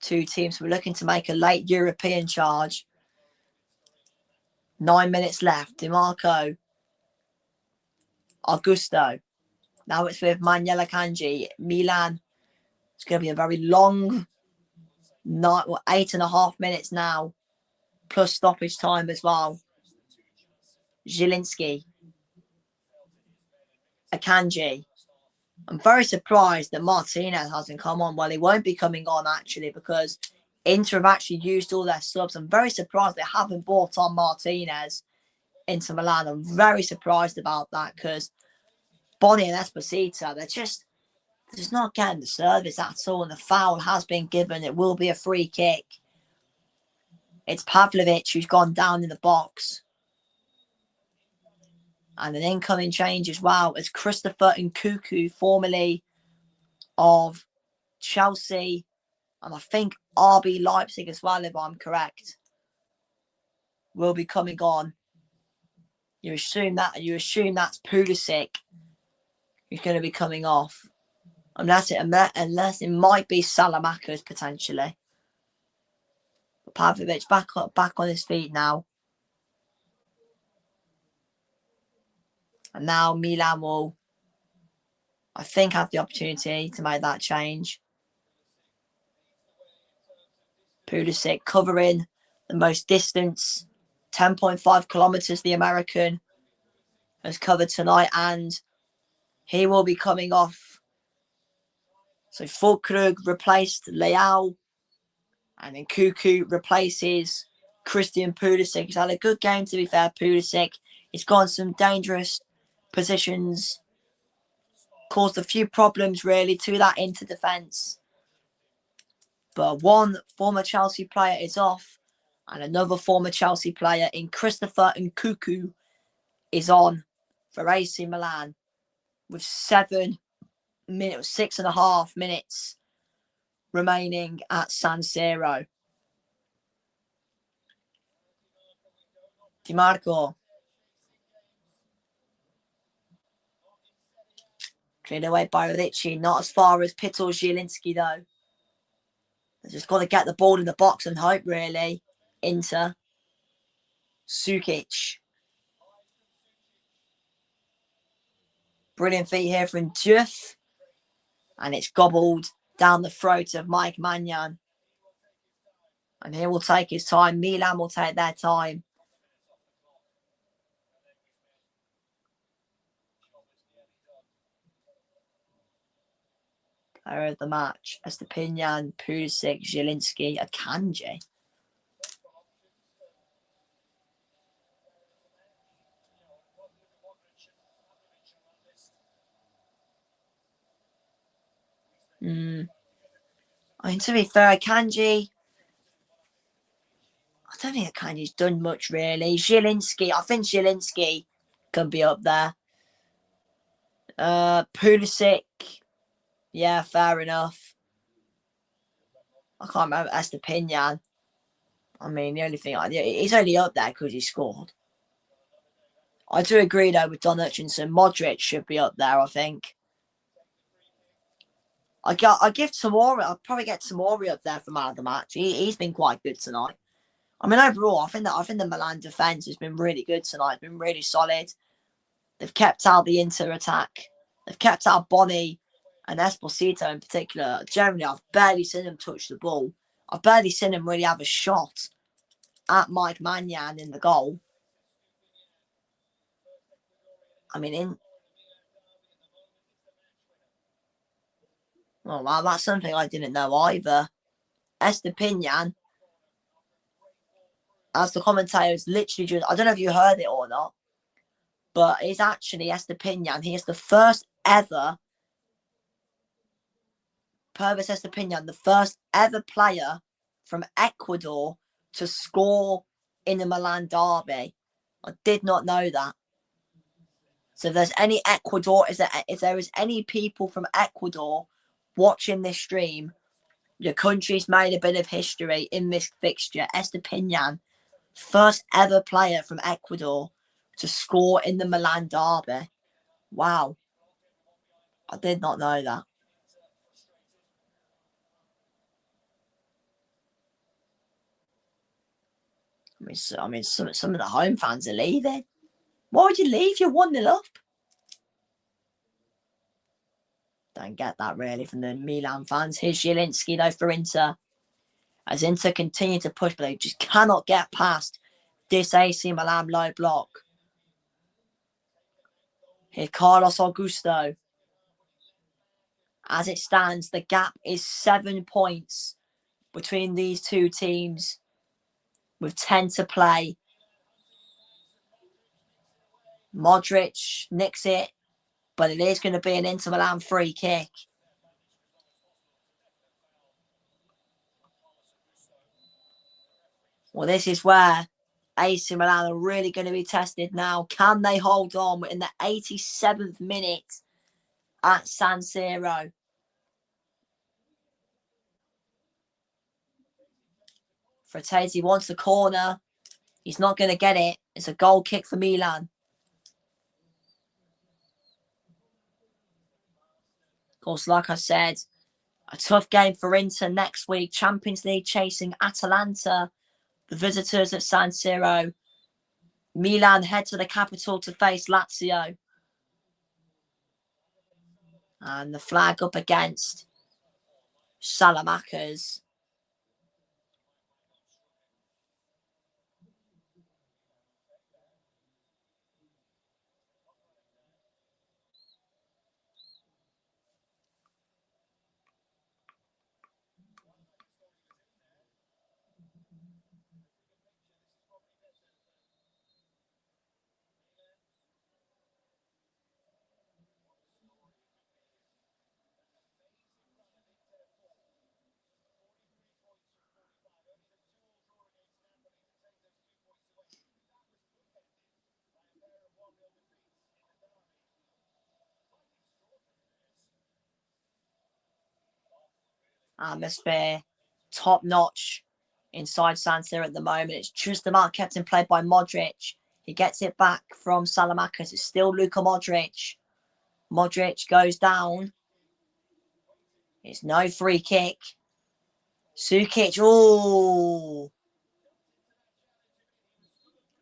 Two teams were looking to make a late European charge. 9 minutes left. DiMarco. Augusto. Now it's with Manuel Akanji. Milan. It's going to be a very long night. 8.5 minutes now. Plus stoppage time as well. Zielinski. Akanji. I'm very surprised that Martinez hasn't come on. Well, he won't be coming on, actually, because Inter have actually used all their subs. I'm very surprised they haven't brought on Martinez into Milan. I'm very surprised about that because Bonnie and Esposito, they're just not getting the service at all. And the foul has been given. It will be a free kick. It's Pavlovic who's gone down in the box. And an incoming change as well as Christopher Nkunku, formerly of Chelsea and I think RB Leipzig as well, if I'm correct, will be coming on. You assume that's Pulisic who's going to be coming off, unless it might be Salamakers potentially. But Pavlovic back on his feet now, and now Milan will, I think, have the opportunity to make that change. Pulisic covering the most distance, 10.5 kilometers. The American has covered tonight, and he will be coming off. So Fulkrug replaced Leao, and then Nkunku replaces Christian Pulisic. He's had a good game, to be fair. Pulisic, he's gone some dangerous positions, caused a few problems really to that Inter defence. But one former Chelsea player is off, and another former Chelsea player in Christopher Nkunku is on for AC Milan with 6.5 minutes remaining at San Siro. DiMarco. Cleared away by Ricci. Not as far as Pittel Zielinski, though. They've just got to get the ball in the box and hope, really. Inter. Sukic. Brilliant feat here from Diouf. And it's gobbled down the throat of Mike Maignan. And he will take his time. Milan will take their time. Player of the match. Estepinian, Pulisic, Zielinski, Akanji. I mean, to be fair, Akanji, I don't think Akanji's done much, really. Zielinski, I think Zielinski can be up there. Pulisic, yeah, fair enough. I can't remember Estepinian. I mean, the only thing, he's only up there because he scored. I do agree, though, with Don Hutchinson. Modric should be up there, I think. I give Tomori, I'll probably get Tomori up there for man of the match. He's been quite good tonight. I mean, overall, I think the Milan defence has been really good tonight. It's been really solid. They've kept out the Inter attack. They've kept out Bonnie and Esposito in particular. Generally, I've barely seen them touch the ball. I've barely seen them really have a shot at Mike Maignan in the goal. I mean, well, wow, that's something I didn't know either. Estepinian, as the commentator, is literally just, I don't know if you heard it or not, but it's actually Estepinian. He is the first ever, Purvis Estepinian, the first ever player from Ecuador to score in the Milan derby. I did not know that. So if there's any Ecuador, if there is any people from Ecuador watching this stream, your country's made a bit of history in this fixture. Estepinian, first ever player from Ecuador to score in the Milan derby. Wow. I did not know that. Some of the home fans are leaving. Why would you leave? You're 1-0 up. Don't get that really from the Milan fans. Here's Zielinski though for Inter. As Inter continue to push, but they just cannot get past this AC Milan low block. Here's Carlos Augusto. As it stands, the gap is 7 points between these two teams with 10 to play. Modric nicks it, but it is going to be an Inter Milan free kick. Well, this is where AC Milan are really going to be tested now. Can they hold on in the 87th minute at San Siro? Frattesi wants the corner. He's not going to get it. It's a goal kick for Milan. Of course, like I said, a tough game for Inter next week. Champions League chasing Atalanta. The visitors at San Siro. Milan head to the capital to face Lazio. And the flag up against Salamanca's. Atmosphere top notch inside San Siro at the moment. It's just the mark kept in play by Modric. He gets it back from Salamanca. It's still Luka Modric. Modric goes down. It's no free kick. Sukic. Oh,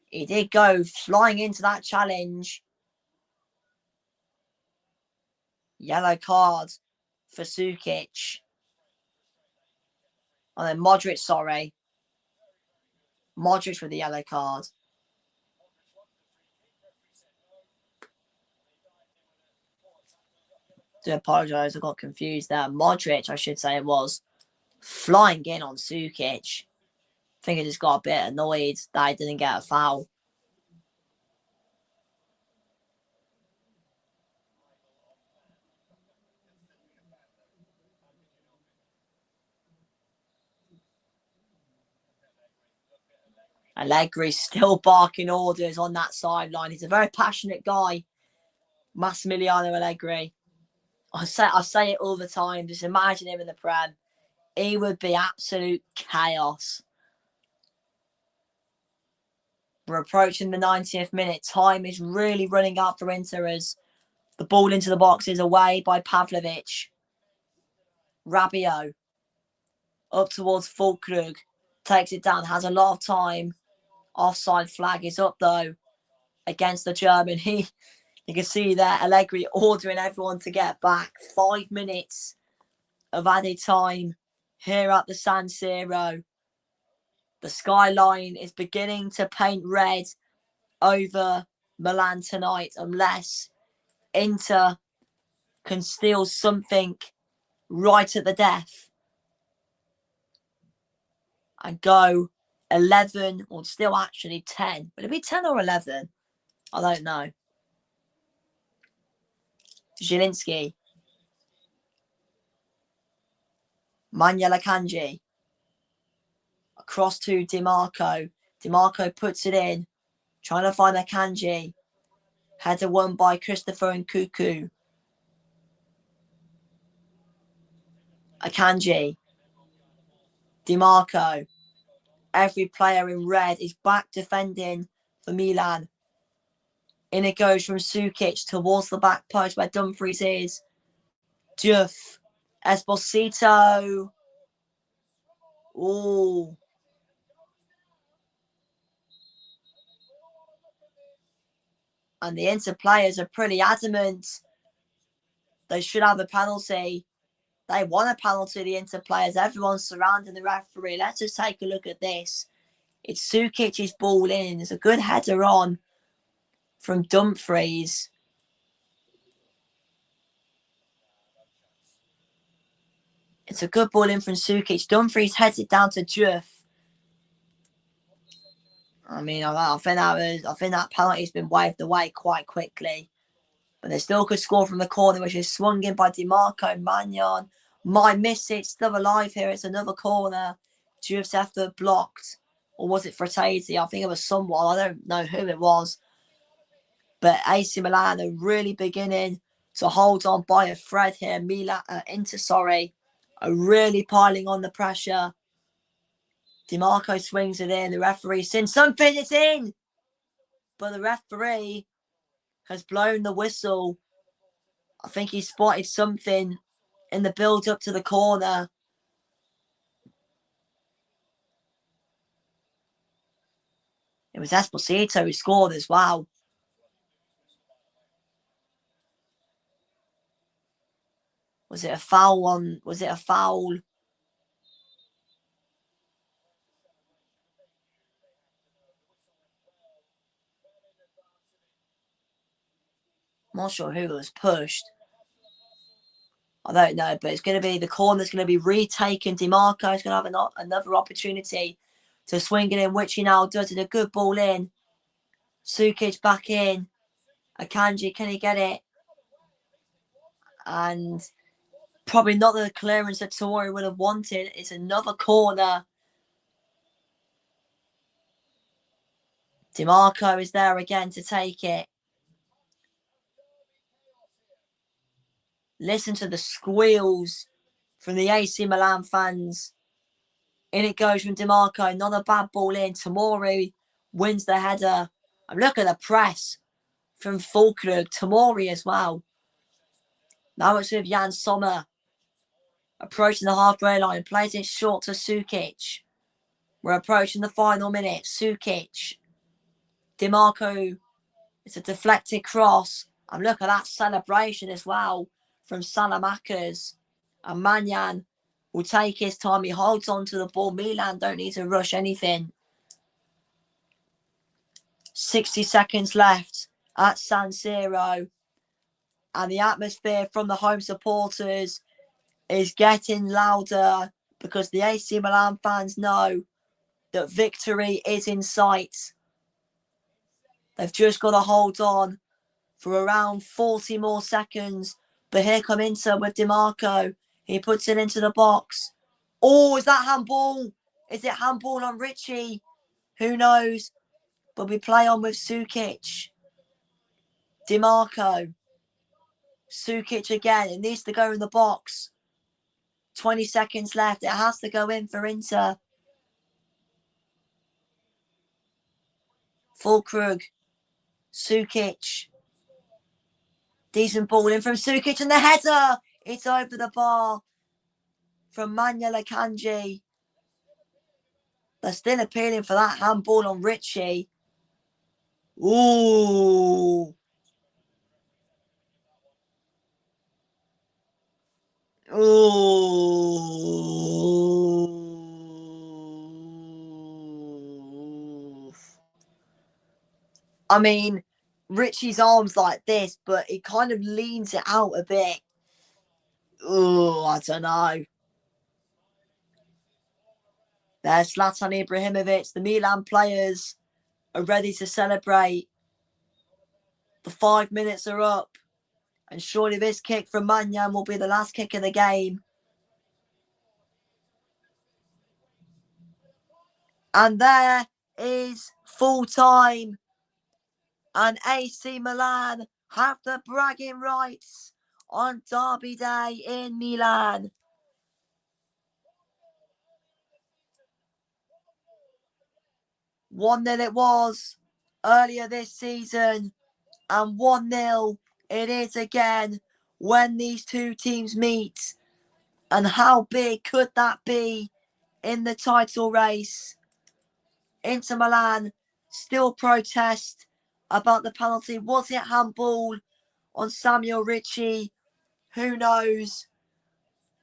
he did go flying into that challenge. Yellow card for Sukic. And then Modric, sorry. Modric with the yellow card. Do apologise, I got confused there. Modric, I should say it was, flying in on Sukic. I think he just got a bit annoyed that he didn't get a foul. Allegri's still barking orders on that sideline. He's a very passionate guy, Massimiliano Allegri. I say it all the time. Just imagine him in the Prem. He would be absolute chaos. We're approaching the 90th minute. Time is really running out for Inter as the ball into the box is away by Pavlovic. Rabiot up towards Fulkrug. Takes it down. Has a lot of time. Offside flag is up though against the German. You can see there Allegri ordering everyone to get back. 5 minutes of added time here at the San Siro. The skyline is beginning to paint red over Milan tonight unless Inter can steal something right at the death and go 11, or still actually 10. Will it be 10 or 11? I don't know. Zielinski. Manuel Akanji. Across to DiMarco. DiMarco puts it in. Trying to find Akanji. Header won by Christopher Nkunku. Akanji. DiMarco. Every player in red is back defending for Milan. In it goes from Sukic towards the back post where Dumfries is. Juff. Esposito. Ooh. And the Inter players are pretty adamant they should have a penalty. They want a penalty, the Inter players. Everyone's surrounding the referee. Let's just take a look at this. It's Sukic's ball in. There's a good header on from Dumfries. It's a good ball in from Sukic. Dumfries heads it down to Juff. I mean, I think that penalty's been waved away quite quickly. But they still could score from the corner, which is swung in by DiMarco. Magnan might miss it. Still alive here. It's another corner. Juff's effort blocked. Or was it Fratesi? I think it was someone. I don't know who it was. But AC Milan are really beginning to hold on by a thread here. Inter are really piling on the pressure. DiMarco swings it in. The referee says something, it's in. But the referee has blown the whistle. I think he spotted something in the build up to the corner. It was Esposito who scored as well. Was it a foul? I'm not sure who was pushed. I don't know, but it's going to be the corner's going to be retaken. DiMarco is going to have another opportunity to swing it in, which he now does. It a good ball in. Sukic back in. Akanji, can he get it? And probably not the clearance that Tomori would have wanted. It's another corner. DiMarco is there again to take it. Listen to the squeals from the AC Milan fans. In it goes from DiMarco. Not a bad ball in. Tomori wins the header. And look at the press from Fulkrug. Tomori as well. Now it's with Jan Sommer. Approaching the halfway line. Plays it short to Sukic. We're approaching the final minute. Sukic. DiMarco. It's a deflected cross. And look at that celebration as well from Salamakers. And Magnan will take his time. He holds on to the ball. Milan don't need to rush anything. 60 seconds left at San Siro. And the atmosphere from the home supporters is getting louder because the AC Milan fans know that victory is in sight. They've just got to hold on for around 40 more seconds. But here come Inter with DiMarco. He puts it into the box. Oh, is that handball? Is it handball on Richie? Who knows? But we play on with Sukic. DiMarco. Sukic again. It needs to go in the box. 20 seconds left. It has to go in for Inter. Fulkrug. Sukic. Decent ball in from Sukic and the header. It's over the bar from Manuel Akanji. They're still appealing for that handball on Richie. Ooh. Ooh. I mean, Richie's arms like this, but he kind of leans it out a bit. Oh, I don't know. There's Zlatan Ibrahimovic. The Milan players are ready to celebrate. The 5 minutes are up. And surely this kick from Manyan will be the last kick of the game. And there is full time. And AC Milan have the bragging rights on Derby Day in Milan. 1-0 it was earlier this season, and 1-0 it is again when these two teams meet. And how big could that be in the title race? Inter Milan still protest about the penalty. Was it handball on Samuel Ricci? Who knows?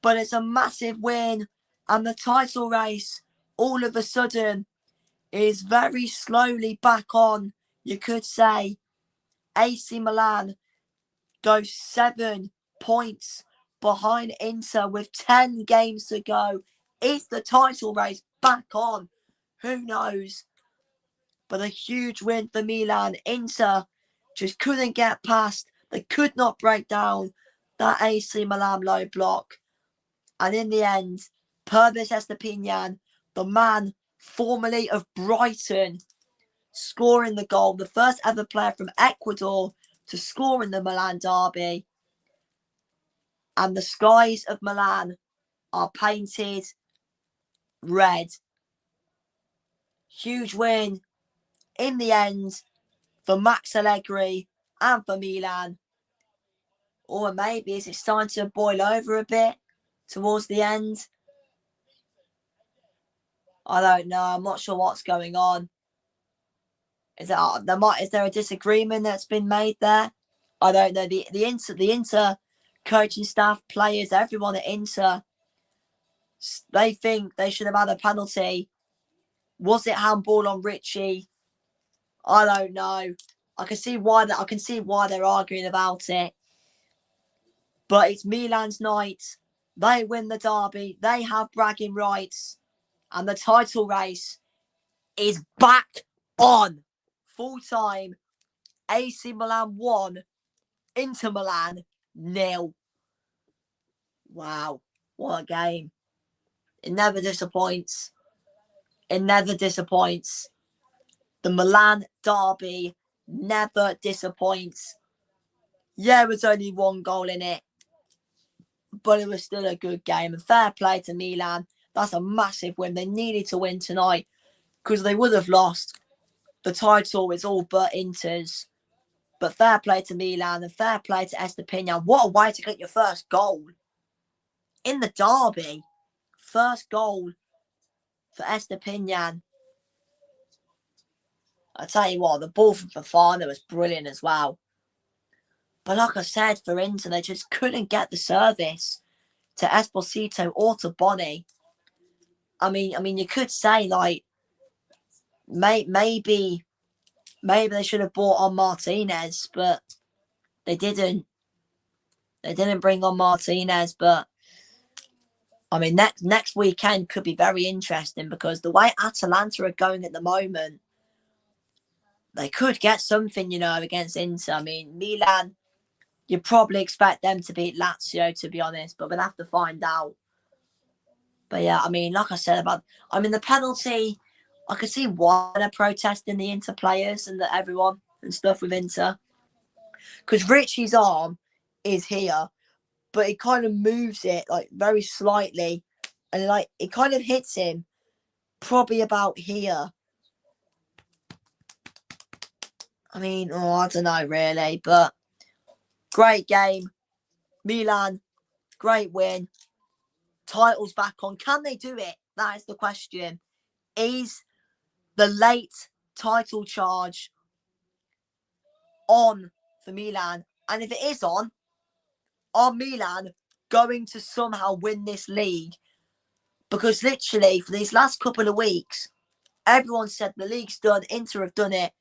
But it's a massive win, and the title race all of a sudden is very slowly back on, you could say. AC Milan goes 7 points behind Inter with 10 games to go. Is the title race back on? Who knows? But a huge win for Milan. Inter just couldn't get past. They could not break down that AC Milan low block. And in the end, Pervis Estepinian, the man formerly of Brighton, scoring the goal, the first ever player from Ecuador to score in the Milan derby. And the skies of Milan are painted red. Huge win in the end for Max Allegri and for Milan. Or maybe is it starting to boil over a bit towards the end? I don't know. I'm not sure what's going on. Is there a disagreement that's been made there? I don't know. The Inter coaching staff, players, everyone at Inter, they think they should have had a penalty. Was it handball on Ricci? I don't know. I can see why they're arguing about it. But it's Milan's night. They win the derby. They have bragging rights. And the title race is back on. Full time. AC Milan 1. Inter Milan 0. Wow. What a game. It never disappoints. It never disappoints. The Milan derby never disappoints. Yeah, it was only 1 goal in it, but it was still a good game. And fair play to Milan. That's a massive win. They needed to win tonight because they would have lost. The title is all but Inter's. But fair play to Milan and fair play to Estepinian. What a way to get your first goal in the derby. First goal for Estepinian. I tell you what, the ball from Fofana was brilliant as well. But like I said, for Inter, they just couldn't get the service to Esposito or to Boni. I mean, you could say like maybe they should have brought on Martinez, but they didn't. They didn't bring on Martinez, but I mean, next weekend could be very interesting because the way Atalanta are going at the moment, they could get something, against Inter. I mean, Milan, you probably expect them to beat Lazio, to be honest, but we'll have to find out. But yeah, I mean, like I said the penalty, I could see why they're protesting the Inter players and everyone and stuff with Inter. Because Richie's arm is here, but he kind of moves it like very slightly, and like it kind of hits him probably about here. I mean, I don't know really, but great game. Milan, great win. Titles back on. Can they do it? That is the question. Is the late title charge on for Milan? And if it is on, are Milan going to somehow win this league? Because literally for these last couple of weeks, everyone said the league's done, Inter have done it.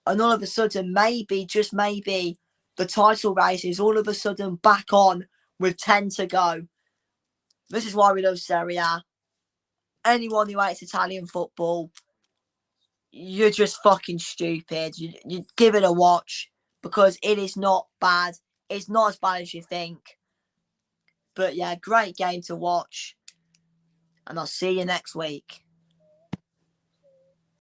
And all of a sudden, maybe, just maybe, the title race is all of a sudden back on with 10 to go. This is why we love Serie A. Anyone who hates Italian football, you're just fucking stupid. You give it a watch because it is not bad. It's not as bad as you think. But yeah, great game to watch. And I'll see you next week.